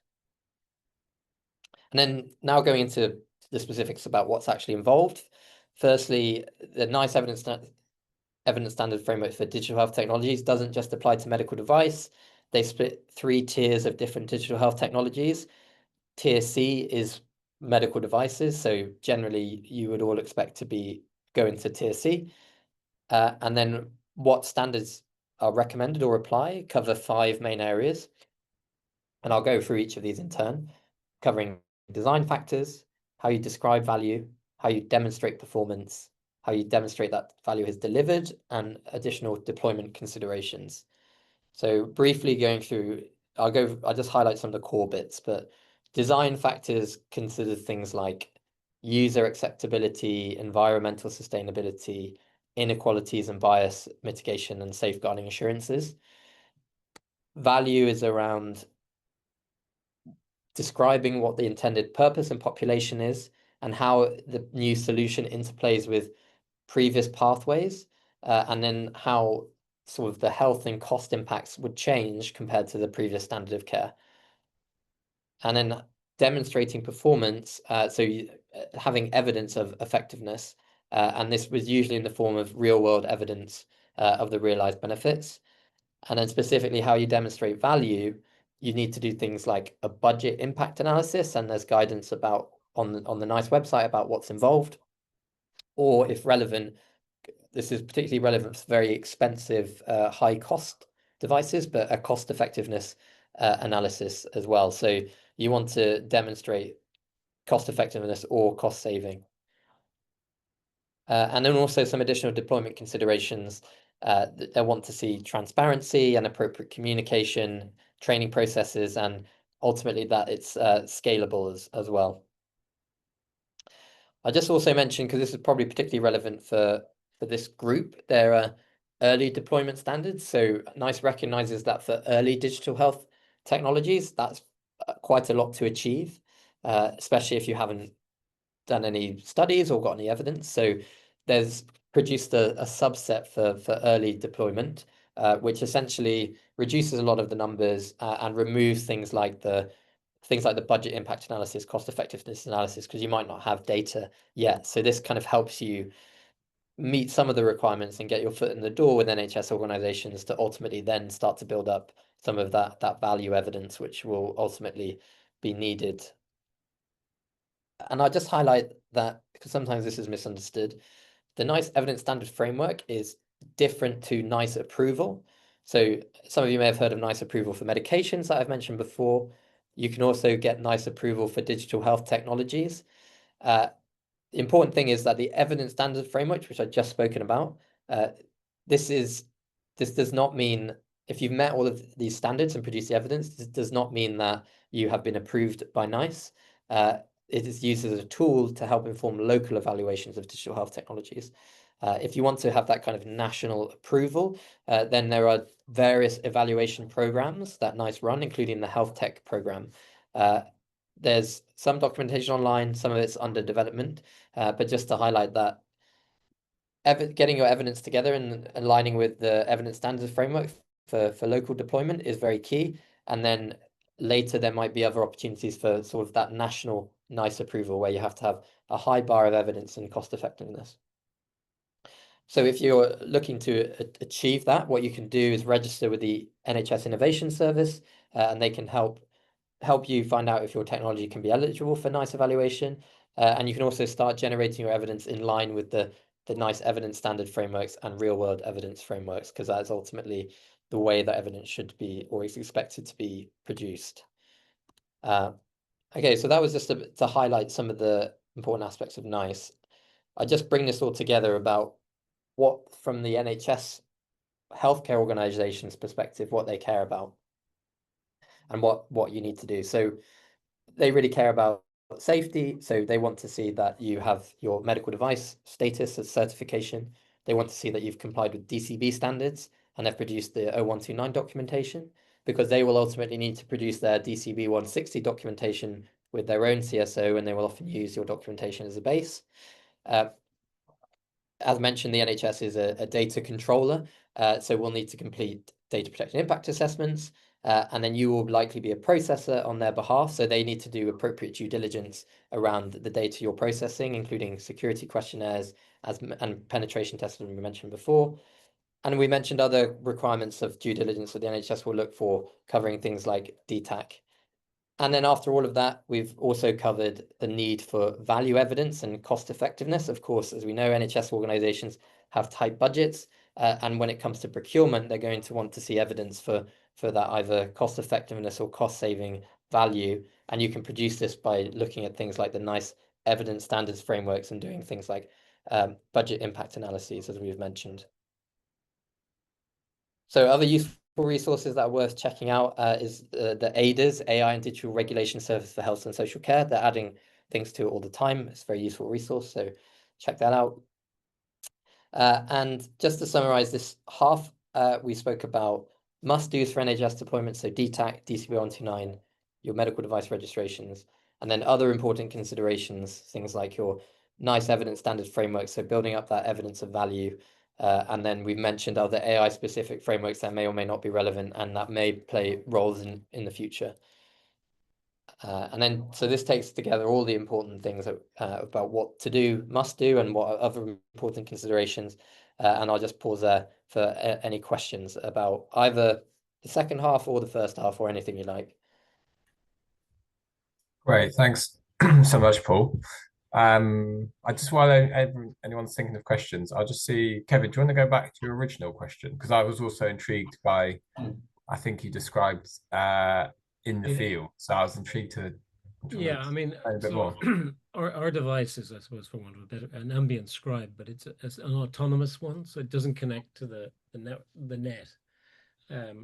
And then now going into the specifics about what's actually involved. Firstly, the NICE evidence standard framework for digital health technologies doesn't just apply to medical device. They split 3 tiers of different digital health technologies. Tier C is medical devices. So generally, you would all expect to go into Tier C. And then what standards are recommended or apply cover 5 main areas. And I'll go through each of these in turn, covering design factors, how you describe value, how you demonstrate performance, how you demonstrate that value is delivered, and additional deployment considerations. So briefly going through, I'll just highlight some of the core bits, but design factors consider things like user acceptability, environmental sustainability, inequalities and bias mitigation, and safeguarding assurances. Value is around describing what the intended purpose and population is, and how the new solution interplays with previous pathways, and then how sort of the health and cost impacts would change compared to the previous standard of care. And then demonstrating performance, having evidence of effectiveness, and this was usually in the form of real-world evidence of the realized benefits. And then specifically how you demonstrate value, you need to do things like a budget impact analysis, and there's guidance about on the NICE website about what's involved. Or if relevant, this is particularly relevant for very expensive, high cost devices, but a cost effectiveness analysis as well. So you want to demonstrate cost effectiveness or cost saving. And then also some additional deployment considerations. They want to see transparency and appropriate communication, training processes, and ultimately that it's scalable as well. I just also mentioned, because this is probably particularly relevant for this group, there are early deployment standards. So NICE recognizes that for early digital health technologies, that's quite a lot to achieve, especially if you haven't done any studies or got any evidence. So there's produced a subset for early deployment, which essentially reduces a lot of the numbers and removes things like the budget impact analysis, cost effectiveness analysis, because you might not have data yet. So this kind of helps you meet some of the requirements and get your foot in the door with NHS organizations to ultimately then start to build up some of that value evidence, which will ultimately be needed. And I'll just highlight that because sometimes this is misunderstood. The NICE evidence standard framework is different to NICE approval. So some of you may have heard of NICE approval for medications that I've mentioned before. You can also get NICE approval for digital health technologies. The important thing is that the evidence standard framework, which I've just spoken about, this does not mean if you've met all of these standards and produced the evidence, this does not mean that you have been approved by NICE. It is used as a tool to help inform local evaluations of digital health technologies. If you want to have that kind of national approval, then there are various evaluation programs that NICE run, including the health tech program. There's some documentation online, some of it's under development, but just to highlight that getting your evidence together and aligning with the evidence standards framework for local deployment is very key. And then later there might be other opportunities for sort of that national NICE approval where you have to have a high bar of evidence and cost effectiveness. So if you're looking to achieve that, what you can do is register with the NHS Innovation Service, and they can help you find out if your technology can be eligible for NICE evaluation. And you can also start generating your evidence in line with the NICE evidence standard frameworks and real world evidence frameworks, because that is ultimately the way that evidence should be or is expected to be produced. Okay, so that was just to highlight some of the important aspects of NICE. I just bring this all together about what, from the NHS healthcare organization's perspective, what they care about and what you need to do. So they really care about safety. So they want to see that you have your medical device status as certification. They want to see that you've complied with DCB standards and have produced the 0129 documentation, because they will ultimately need to produce their DCB 160 documentation with their own CSO, and they will often use your documentation as a base. As mentioned, the NHS is a data controller, so we'll need to complete data protection impact assessments, and then you will likely be a processor on their behalf, so they need to do appropriate due diligence around the data you're processing, including security questionnaires and penetration tests, as we mentioned before. And we mentioned other requirements of due diligence that the NHS will look for, covering things like DTAC. And then after all of that, we've also covered the need for value evidence and cost effectiveness. Of course, as we know, NHS organizations have tight budgets, And when it comes to procurement, they're going to want to see evidence for that either cost effectiveness or cost saving value. And you can produce this by looking at things like the nice evidence standards frameworks and doing things like budget impact analyses, as we've mentioned. So other useful resources that are worth checking out is the ADAS, AI and Digital Regulation Service for Health and Social Care. They're adding things to it all the time. It's a very useful resource, so check that out. And just to summarize this half, we spoke about must-dos for NHS deployment, so DTAC, DCB 129, your medical device registrations, and then other important considerations, things like your nice evidence standard framework, so building up that evidence of value. And then we've mentioned other AI-specific frameworks that may or may not be relevant and that may play roles in the future. And then, so this takes together all the important things about what to do, must do, and what are other important considerations. And I'll just pause there for any questions about either the second half or the first half or anything you like. Great, thanks so much, Paul. I just, while anyone's thinking of questions, I'll just see, Kevin, do you want to go back to your original question? Because I was also intrigued by, I think you described in the field. So I was intrigued to I mean, a bit more. Our device is, I suppose, for want of a better, an ambient scribe, but it's an autonomous one, so it doesn't connect to the net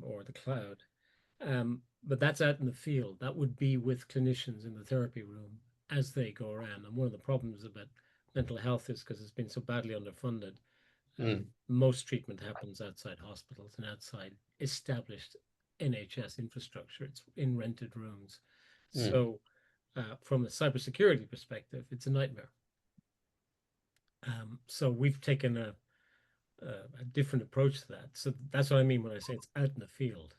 or the cloud. But that's out in the field. That would be with clinicians in the therapy room as they go around. And one of the problems about mental health is because it's been so badly underfunded. Most treatment happens outside hospitals and outside established NHS infrastructure. It's in rented rooms. So from a cybersecurity perspective, it's a nightmare. So we've taken a different approach to that. So that's what I mean when I say it's out in the field.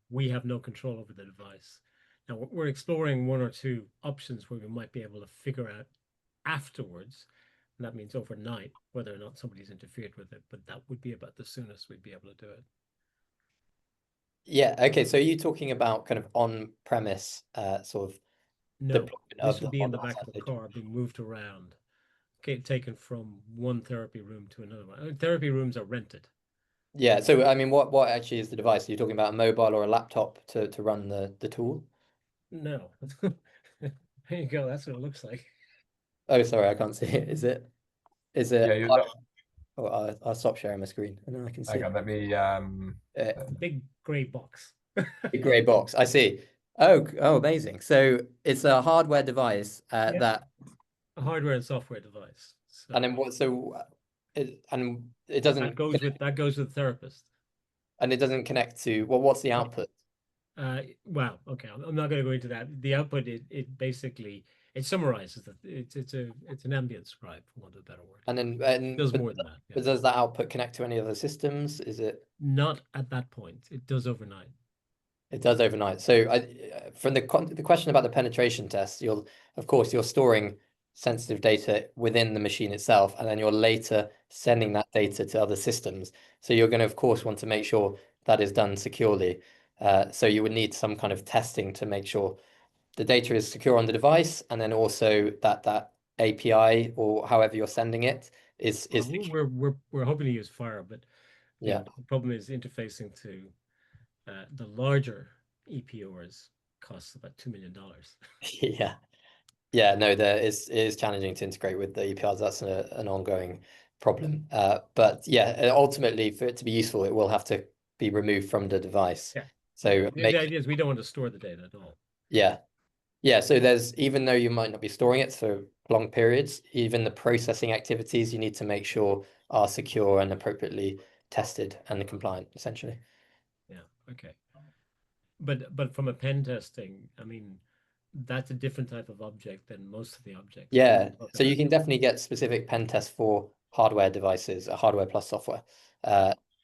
We have no control over the device. Now we're exploring one or two options where we might be able to figure out afterwards, and that means overnight, whether or not somebody's interfered with it, but that would be about the soonest we'd be able to do it. Yeah, okay, so are you talking about kind of on-premise sort of No, this would be in the back of a car being moved around, taken from one therapy room to another one. I mean, therapy rooms are rented. Yeah, so I mean, what actually is the device? Are you talking about a mobile or a laptop to run the tool? No. There you go. That's what it looks like. Oh, sorry, I can't see it. Is it? Yeah, you're not. Oh, I'll stop sharing my screen and then I can see. Hang on, let me. Big grey box. Big grey box. I see. Oh, amazing. So it's a hardware device that. A hardware and software device. So, and then what? So it doesn't. That goes with the therapist. And it doesn't connect to what's the output? Well, okay, I'm not going to go into that. The output, it basically it summarizes that it's an ambient scribe, for want of a better word. And then it does more than that. Yeah. But does that output connect to any other systems? Is it not at that point? It does overnight. It does overnight. So from the question about the penetration test, you're storing sensitive data within the machine itself, and then you're later sending that data to other systems. So you're going to, of course, want to make sure that is done securely. So you would need some kind of testing to make sure the data is secure on the device, and then also that API or however you're sending it is. We're hoping to use Fire, but the problem is interfacing to the larger EPOs costs about $2 million. Yeah, no, it is challenging to integrate with the EPRs. That's an ongoing problem. But yeah, ultimately, for it to be useful, it will have to be removed from the device. Yeah. So the idea is we don't want to store the data at all. Yeah. Yeah, so even though you might not be storing it for long periods, even the processing activities you need to make sure are secure and appropriately tested and compliant, essentially. Yeah, okay. But from a pen testing, I mean, that's a different type of object than most of the objects. Yeah, so you can definitely get specific pen tests for hardware devices, hardware plus software.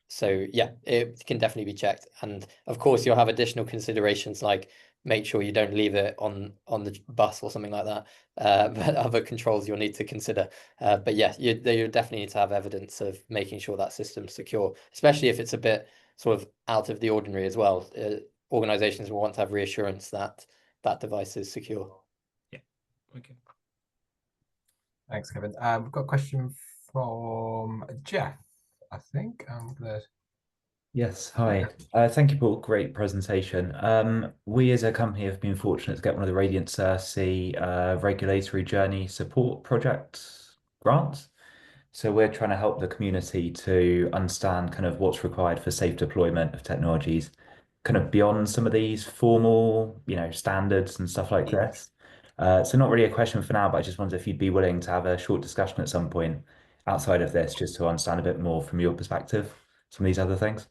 So yeah, it can definitely be checked. And of course, you'll have additional considerations like make sure you don't leave it on the bus or something like that. But other controls you'll need to consider. But yeah, you definitely need to have evidence of making sure that system's secure, especially if it's a bit sort of out of the ordinary as well. Organizations will want to have reassurance that that device is secure. Yeah. Okay. Thanks, Kevin. We've got a question from Jeff. I think I'm gonna. Yes, hi. Thank you, Paul. Great presentation. We as a company have been fortunate to get one of the RADIANT-CERSI regulatory journey support project grants. So we're trying to help the community to understand kind of what's required for safe deployment of technologies, kind of beyond some of these formal, standards and stuff like this. So not really a question for now, but I just wondered if you'd be willing to have a short discussion at some point outside of this, just to understand a bit more from your perspective, some of these other things.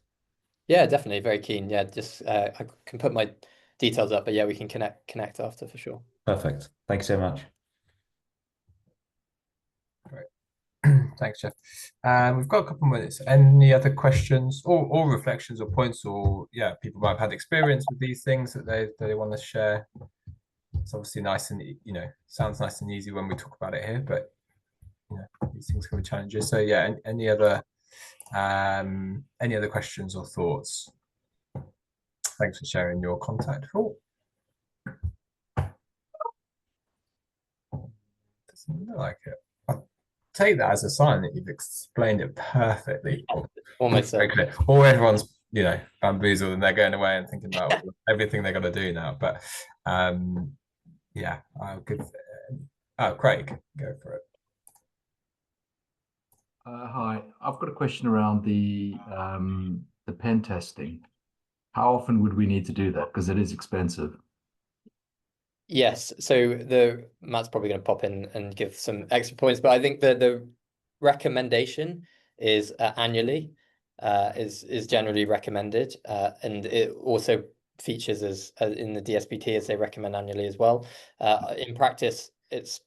Yeah, definitely. Very keen. Yeah, just I can put my details up, but yeah, we can connect after for sure. Perfect. Thank you so much. Great. Thanks, Jeff. We've got a couple of minutes. Any other questions or reflections or points, or people might have had experience with these things that they want to share? It's obviously nice and sounds nice and easy when we talk about it here, but these things can be challenges. So yeah, any other questions or thoughts? Thanks for sharing your contact. Cool. Doesn't look like it. I'll take that as a sign that you've explained it perfectly. Almost so. Or everyone's bamboozled and they're going away and thinking about everything they're going to do now. But yeah, I'll give. Craig, go for it. Hi, I've got a question around the pen testing. How often would we need to do that? Because it is expensive. Yes, so Matt's probably going to pop in and give some extra points, but I think the recommendation is annually is generally recommended, and it also features as in the DSPT as they recommend annually as well. In practice, it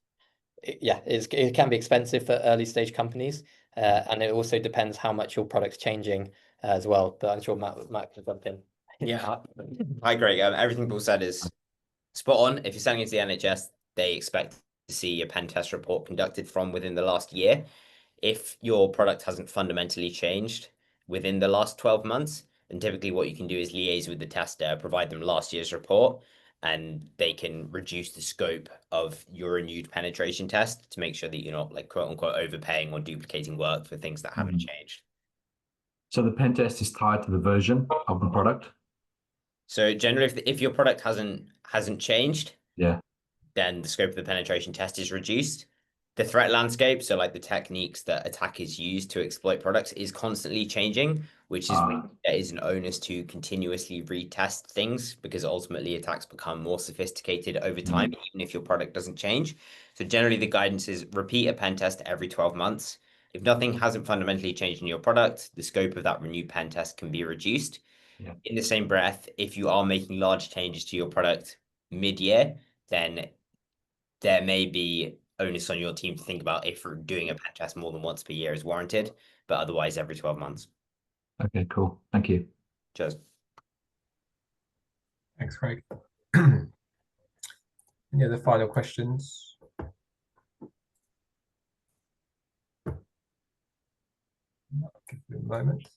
can be expensive for early stage companies, and it also depends how much your product's changing as well. But I'm sure Matt can jump in. Yeah, hi Greg. Everything Paul said is spot on. If you're selling into the NHS, they expect to see a pen test report conducted from within the last year. If your product hasn't fundamentally changed within the last 12 months, then typically what you can do is liaise with the tester, provide them last year's report, and they can reduce the scope of your renewed penetration test to make sure that you're not like quote unquote overpaying or duplicating work for things that haven't changed. So the pen test is tied to the version of the product? So generally, if your product hasn't changed, then the scope of the penetration test is reduced. The threat landscape, so like the techniques that attackers use to exploit products, is constantly changing, which is there is an onus to continuously retest things because ultimately attacks become more sophisticated over time, even if your product doesn't change. So generally, the guidance is repeat a pen test every 12 months. If nothing hasn't fundamentally changed in your product, the scope of that renewed pen test can be reduced. In the same breath, if you are making large changes to your product mid-year, then there may be onus on your team to think about if doing a pen test more than once per year is warranted, but otherwise every 12 months. Okay, cool. Thank you. Cheers. Thanks, Craig. Any other final questions? I'll give you a moment.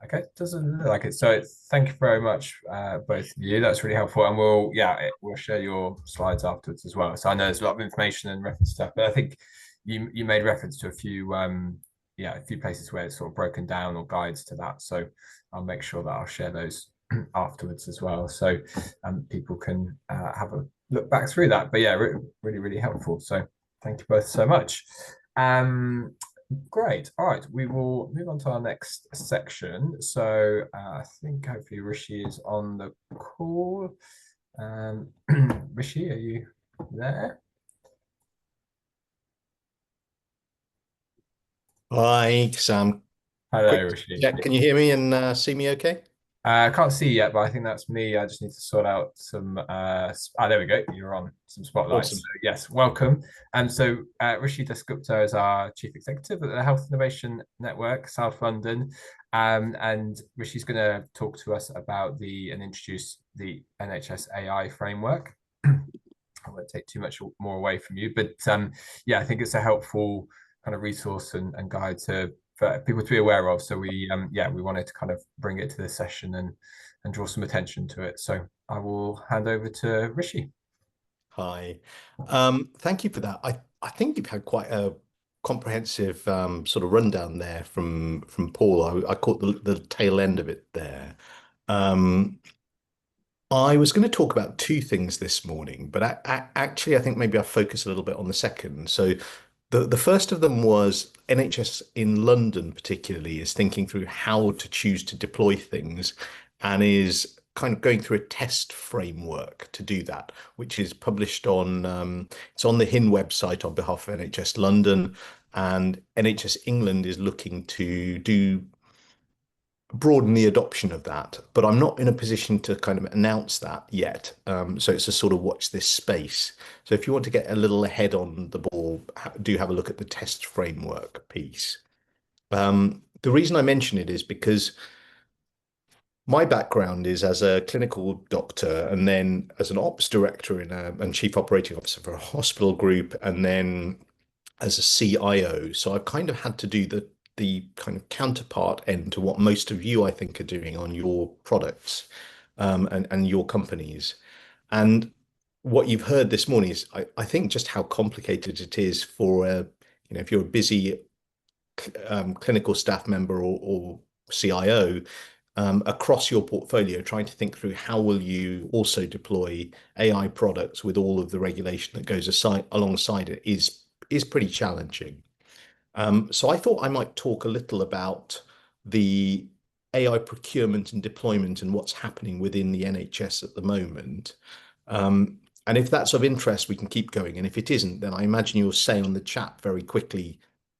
Okay, doesn't look like it. So thank you very much, both of you. That's really helpful, and we'll share your slides afterwards as well. So I know there's a lot of information and reference stuff, but I think you made reference to a few places where it's sort of broken down or guides to that. So I'll make sure that I'll share those afterwards as well, so people can have a look back through that. But yeah, really helpful. So thank you both so much. Great. All right, we will move on to our next section. So I think hopefully Rishi is on the call. Rishi, are you there? Hi, Sam. Hello, Rishi. Yeah, can you hear me and see me okay? I can't see yet, but I think that's me. I just need to sort out some. There we go. You're on some spotlights. Awesome. So, yes, welcome. And so Rishi Dasgupta is our Chief Executive at the Health Innovation Network, South London. And Rishi's going to talk to us about and introduce the NHS AI framework. I won't take too much more away from you, but I think it's a helpful kind of resource and guide for people to be aware of. So we wanted to kind of bring it to this session and draw some attention to it. So I will hand over to Rishi. Hi. Thank you for that. I think you've had quite a comprehensive sort of rundown there from Paul. I caught the tail end of it there. I was going to talk about two things this morning, but actually, I think maybe I'll focus a little bit on the second. So, the first of them was NHS in London, particularly, is thinking through how to choose to deploy things and is kind of going through a test framework to do that, which is published on it's on the HIN website on behalf of NHS London, and NHS England is looking to broaden the adoption of that, but I'm not in a position to kind of announce that yet. So it's a sort of watch this space. So if you want to get a little ahead on the ball, do have a look at the test framework piece. The reason I mention it is because my background is as a clinical doctor and then as an ops director and chief operating officer for a hospital group, and then as a CIO. So I've kind of had to do the kind of counterpart end to what most of you, I think, are doing on your products and your companies. And what you've heard this morning is, I think, just how complicated it is for if you're a busy clinical staff member or CIO across your portfolio, trying to think through how will you also deploy AI products with all of the regulation that goes alongside it is pretty challenging. So I thought I might talk a little about the AI procurement and deployment and what's happening within the NHS at the moment. And if that's of interest, we can keep going. And if it isn't, then I imagine you'll say on the chat very quickly,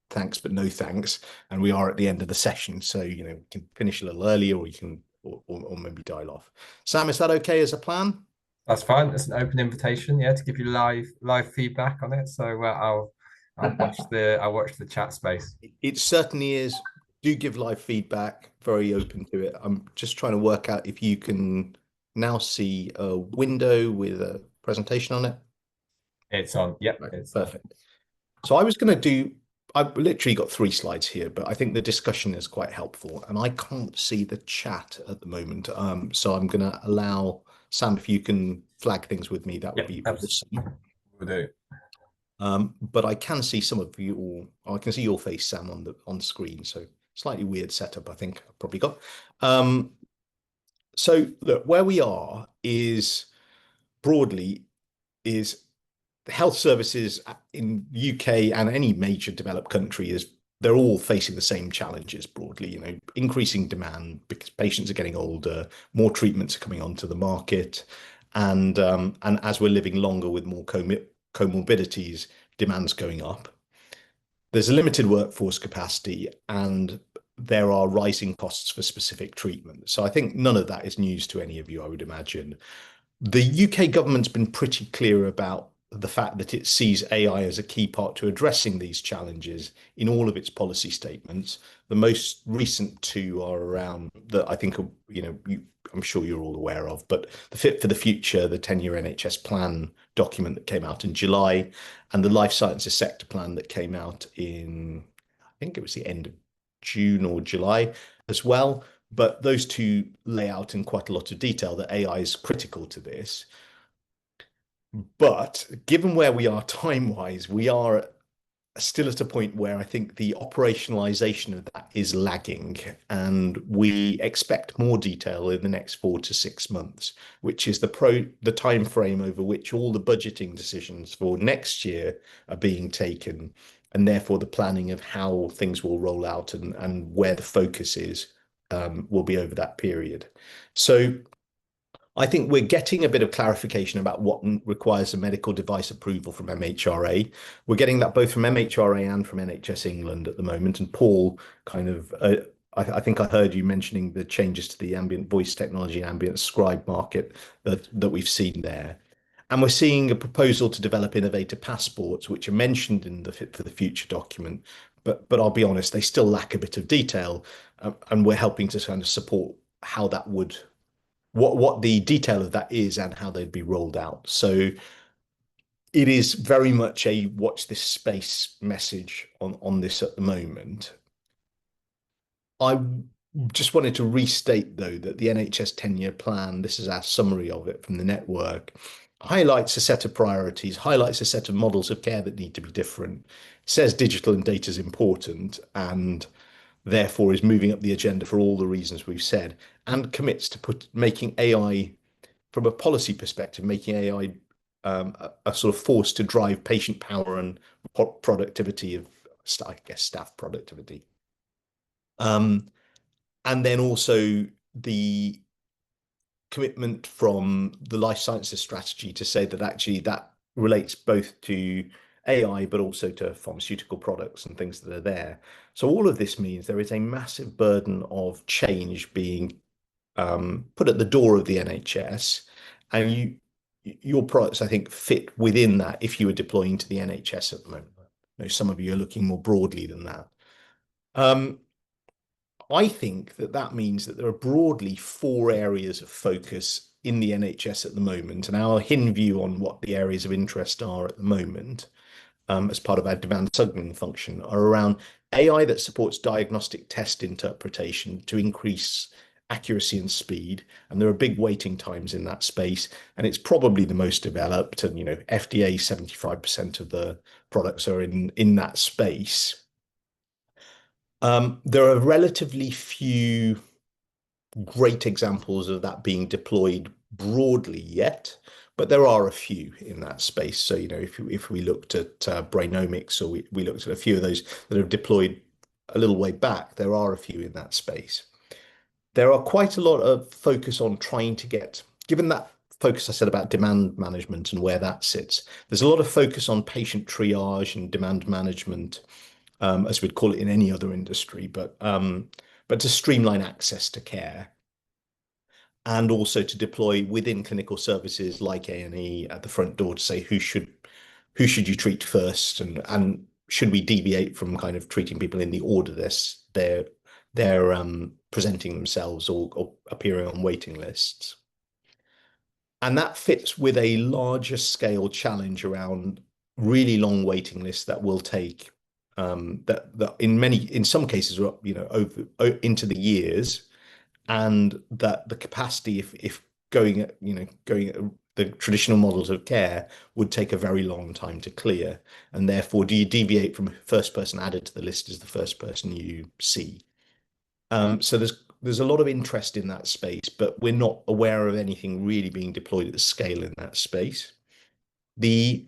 thanks, but no thanks. And we are at the end of the session. So, we can finish a little earlier, or you can, or maybe dial off. Sam, is that okay as a plan? That's fine. It's an open invitation, yeah, to give you live feedback on it. So I'll watch the chat space. It certainly is. Do give live feedback. Very open to it. I'm just trying to work out if you can now see a window with a presentation on it. It's on. Yep, right, it's perfect. So I've literally got 3 slides here, but I think the discussion is quite helpful, and I can't see the chat at the moment. So I'm going to allow Sam, if you can flag things with me, that would be awesome. Will do. But I can see some of you all. I can see your face, Sam, on the screen. So slightly weird setup, I think I've probably got. So look, where we are is broadly is the health services in UK and any major developed country they're all facing the same challenges broadly, increasing demand because patients are getting older, more treatments are coming onto the market, and as we're living longer with more comorbidities, demand's going up. There's a limited workforce capacity, and there are rising costs for specific treatment. So I think none of that is news to any of you, I would imagine. The UK government's been pretty clear about the fact that it sees AI as a key part to addressing these challenges in all of its policy statements. The most recent 2 are around that I think, I'm sure you're all aware of, but the Fit for the Future, the 10-year NHS plan document that came out in July, and the Life Sciences Sector Plan that came out in, I think it was the end of June or July as well. But those 2 lay out in quite a lot of detail that AI is critical to this. But given where we are time-wise, we are still at a point where I think the operationalization of that is lagging, and we expect more detail in the next 4 to 6 months, which is the time frame over which all the budgeting decisions for next year are being taken, and therefore the planning of how things will roll out and where the focus is will be over that period. So I think we're getting a bit of clarification about what requires a medical device approval from MHRA. We're getting that both from MHRA and from NHS England at the moment. And Paul, kind of, I think I heard you mentioning the changes to the ambient voice technology and ambient scribe market that we've seen there. And we're seeing a proposal to develop innovator passports, which are mentioned in the Fit for the Future document. But I'll be honest, they still lack a bit of detail, and we're helping to kind of support how that would, what the detail of that is and how they'd be rolled out. So it is very much a watch this space message on this at the moment. I just wanted to restate, though, that the NHS 10-year plan, this is our summary of it from the network, highlights a set of priorities, highlights a set of models of care that need to be different, says digital and data is important, and therefore is moving up the agenda for all the reasons we've said, and commits to making AI, from a policy perspective, making AI a sort of force to drive patient power and productivity of, I guess, staff productivity. And then also the commitment from the life sciences strategy to say that actually that relates both to AI, but also to pharmaceutical products and things that are there. So all of this means there is a massive burden of change being put at the door of the NHS, and your products, I think, fit within that if you were deploying to the NHS at the moment. I know some of you are looking more broadly than that. I think that that means that there are broadly 4 areas of focus in the NHS at the moment, and our HIN view on what the areas of interest are at the moment, as part of our demand signaling function, are around AI that supports diagnostic test interpretation to increase accuracy and speed, and there are big waiting times in that space, and it's probably the most developed, and FDA 75% of the products are in that space. There are relatively few great examples of that being deployed broadly yet, but there are a few in that space. So, if we looked at Brainomics, or we looked at a few of those that have deployed a little way back, there are a few in that space. There are quite a lot of focus on trying to get, given that focus I said about demand management and where that sits, there's a lot of focus on patient triage and demand management, as we'd call it in any other industry, but to streamline access to care, and also to deploy within clinical services like A&E at the front door to say who should you treat first, and should we deviate from kind of treating people in the order they're presenting themselves or appearing on waiting lists. And that fits with a larger scale challenge around really long waiting lists that will take that in some cases are over into the years, and that the capacity, if going at the traditional models of care, would take a very long time to clear, and therefore do you deviate from first person added to the list as the first person you see? So there's a lot of interest in that space, but we're not aware of anything really being deployed at the scale in that space. The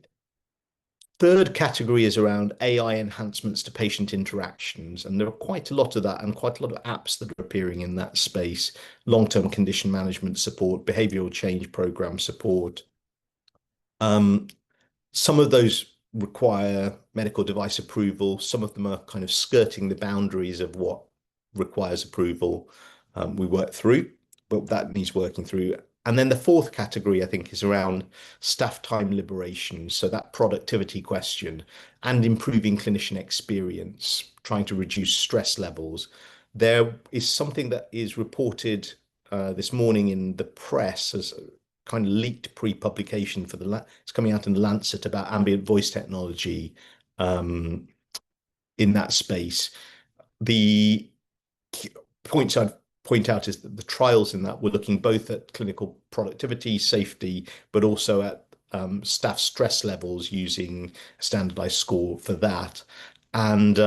third category is around AI enhancements to patient interactions, and there are quite a lot of that, and quite a lot of apps that are appearing in that space: long-term condition management support, behavioral change program support. Some of those require medical device approval. Some of them are kind of skirting the boundaries of what requires approval. We work through, but that needs working through. And then the fourth category, I think, is around staff time liberation. So that productivity question and improving clinician experience, trying to reduce stress levels. There is something that is reported this morning in the press as kind of leaked pre-publication for it's coming out in the Lancet about ambient voice technology in that space. The points I'd point out is that the trials in that were looking both at clinical productivity, safety, but also at staff stress levels using a standardized score for that. And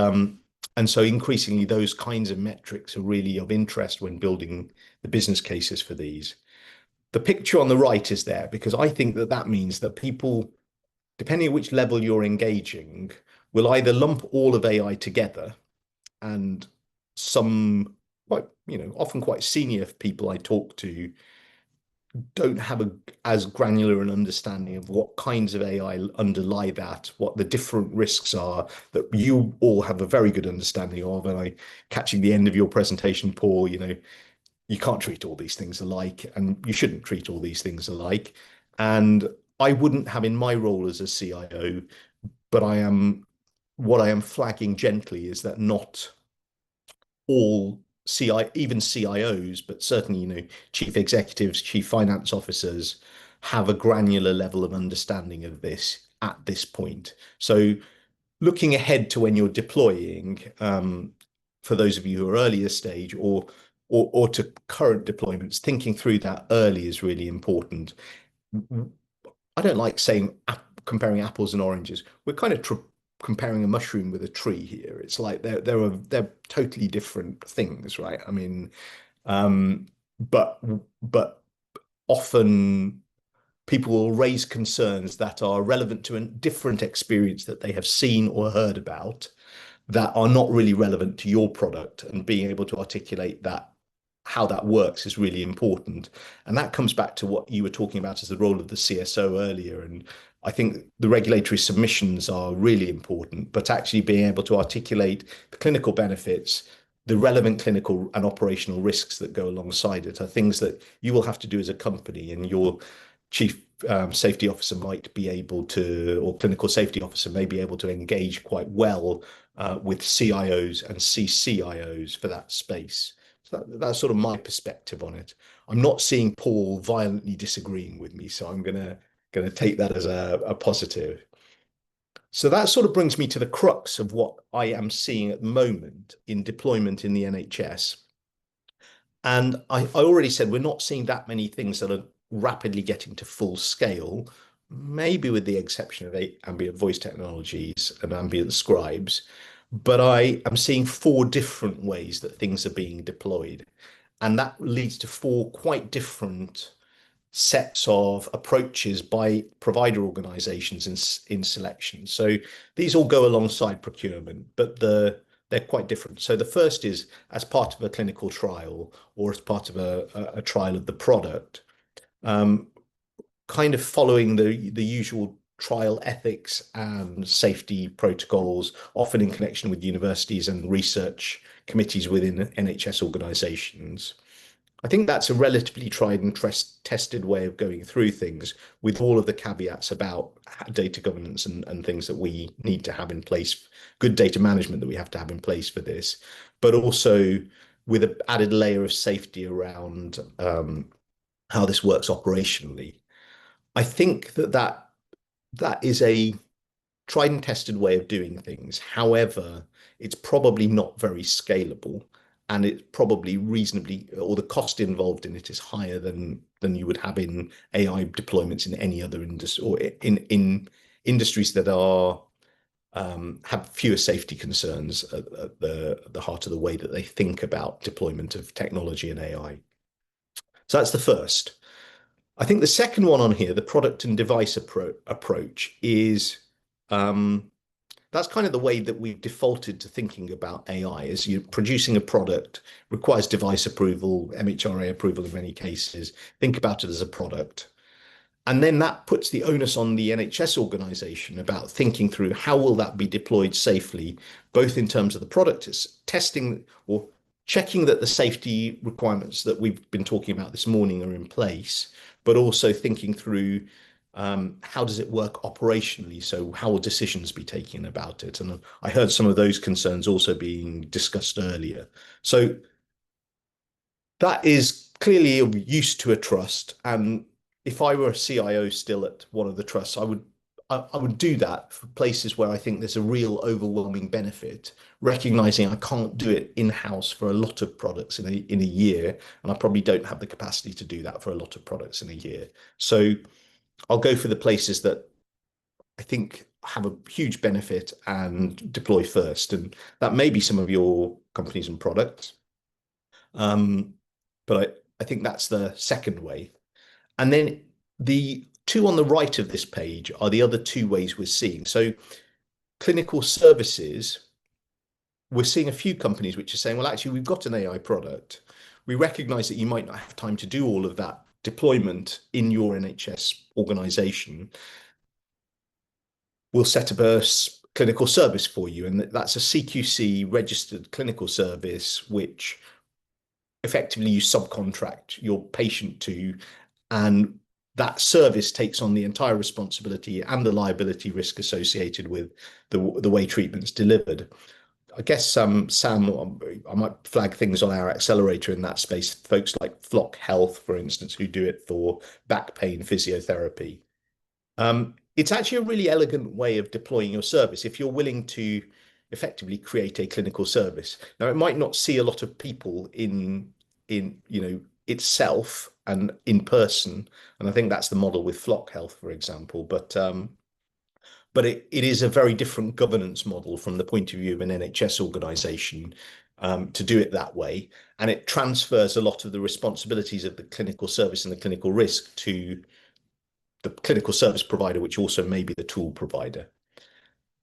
so increasingly those kinds of metrics are really of interest when building the business cases for these. The picture on the right is there because I think that means that people, depending on which level you're engaging, will either lump all of AI together, and some quite, often quite senior people I talk to don't have as granular an understanding of what kinds of AI underlie that, what the different risks are that you all have a very good understanding of. And catching the end of your presentation, Paul, you can't treat all these things alike, and you shouldn't treat all these things alike. And I wouldn't have in my role as a CIO, but what I am flagging gently is that not all even CIOs, but certainly, chief executives, chief finance officers have a granular level of understanding of this at this point. So looking ahead to when you're deploying, for those of you who are earlier stage or to current deployments, thinking through that early is really important. I don't like saying comparing apples and oranges. We're kind of comparing a mushroom with a tree here. It's like they're totally different things, right? I mean, um, but but often people will raise concerns that are relevant to a different experience that they have seen or heard about that are not really relevant to your product, and being able to articulate that how that works is really important. And that comes back to what you were talking about as the role of the CSO earlier. And I think the regulatory submissions are really important, but actually being able to articulate the clinical benefits, the relevant clinical and operational risks that go alongside it are things that you will have to do as a company, and your chief safety officer might be able to, or clinical safety officer may be able to engage quite well with CIOs and CCIOs for that space. So that's sort of my perspective on it. I'm not seeing Paul violently disagreeing with me, so I'm gonna take that as a positive. So that sort of brings me to the crux of what I am seeing at the moment in deployment in the NHS. And I already said we're not seeing that many things that are rapidly getting to full scale, maybe with the exception of ambient voice technologies and ambient scribes. But I am seeing 4 different ways that things are being deployed. And that leads to 4 quite different sets of approaches by provider organizations in selection. So these all go alongside procurement, but they're quite different. So the first is as part of a clinical trial or as part of a trial of the product, kind of following the usual trial ethics and safety protocols, often in connection with universities and research committees within NHS organizations. I think that's a relatively tried and tested way of going through things, with all of the caveats about data governance and things that we need to have in place, good data management that we have to have in place for this, but also with an added layer of safety around how this works operationally. I think that is a tried and tested way of doing things. However, it's probably not very scalable, and it's probably reasonably, or the cost involved in it is higher than you would have in AI deployments in any other industry, or in industries that are have fewer safety concerns at the heart of the way that they think about deployment of technology and AI. So that's the first. I think the second one on here, the product and device approach, is that's kind of the way that we've defaulted to thinking about AI. Is you producing a product requires device approval, MHRA approval in many cases. Think about it as a product. And then that puts the onus on the NHS organization about thinking through how will that be deployed safely, both in terms of the product testing or checking that the safety requirements that we've been talking about this morning are in place, but also thinking through how does it work operationally? So how will decisions be taken about it? And I heard some of those concerns also being discussed earlier. So that is clearly of use to a trust. And if I were a CIO still at one of the trusts, I would do that for places where I think there's a real overwhelming benefit, recognizing I can't do it in-house for a lot of products in a year, and I probably don't have the capacity to do that for a lot of products in a year. So I'll go for the places that I think have a huge benefit and deploy first, and that may be some of your companies and products. But I think that's the second way. And then the 2 on the right of this page are the other 2 ways we're seeing. So clinical services, we're seeing a few companies which are saying, well, actually, we've got an AI product. We recognize that you might not have time to do all of that deployment in your NHS organization. We'll set up a clinical service for you. And that's a CQC registered clinical service, which effectively you subcontract your patient to, and that service takes on the entire responsibility and the liability risk associated with the way treatment's delivered. I guess Sam, I might flag things on our accelerator in that space. Folks like Flock Health, for instance, who do it for back pain physiotherapy. It's actually a really elegant way of deploying your service if you're willing to effectively create a clinical service. Now, it might not see a lot of people in itself and in person. And I think that's the model with Flock Health, for example. But it is a very different governance model from the point of view of an NHS organisation to do it that way. And it transfers a lot of the responsibilities of the clinical service and the clinical risk to the clinical service provider, which also may be the tool provider.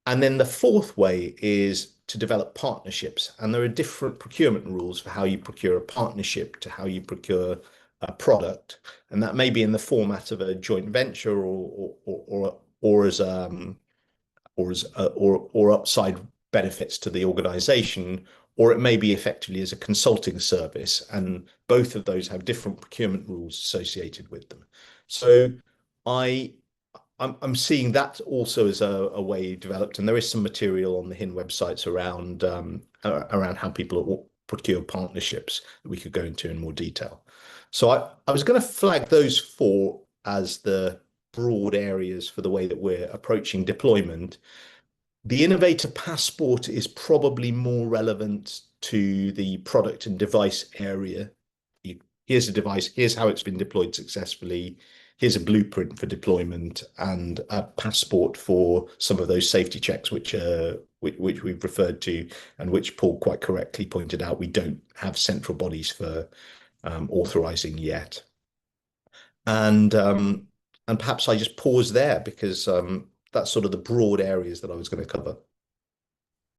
And then the fourth way is to develop partnerships. And there are different procurement rules for how you procure a partnership to how you procure a product. And that may be in the format of a joint venture or as upside benefits to the organization, or it may be effectively as a consulting service. And both of those have different procurement rules associated with them. So I'm seeing that also as a way developed, and there is some material on the HIN websites around how people procure partnerships that we could go into in more detail. So I was going to flag those four as the broad areas for the way that we're approaching deployment. The Innovator Passport is probably more relevant to the product and device area. Here's a device, here's how it's been deployed successfully, here's a blueprint for deployment, and a passport for some of those safety checks which we've referred to, and which Paul quite correctly pointed out we don't have central bodies for authorizing yet. And perhaps I just pause there because that's sort of the broad areas that I was going to cover.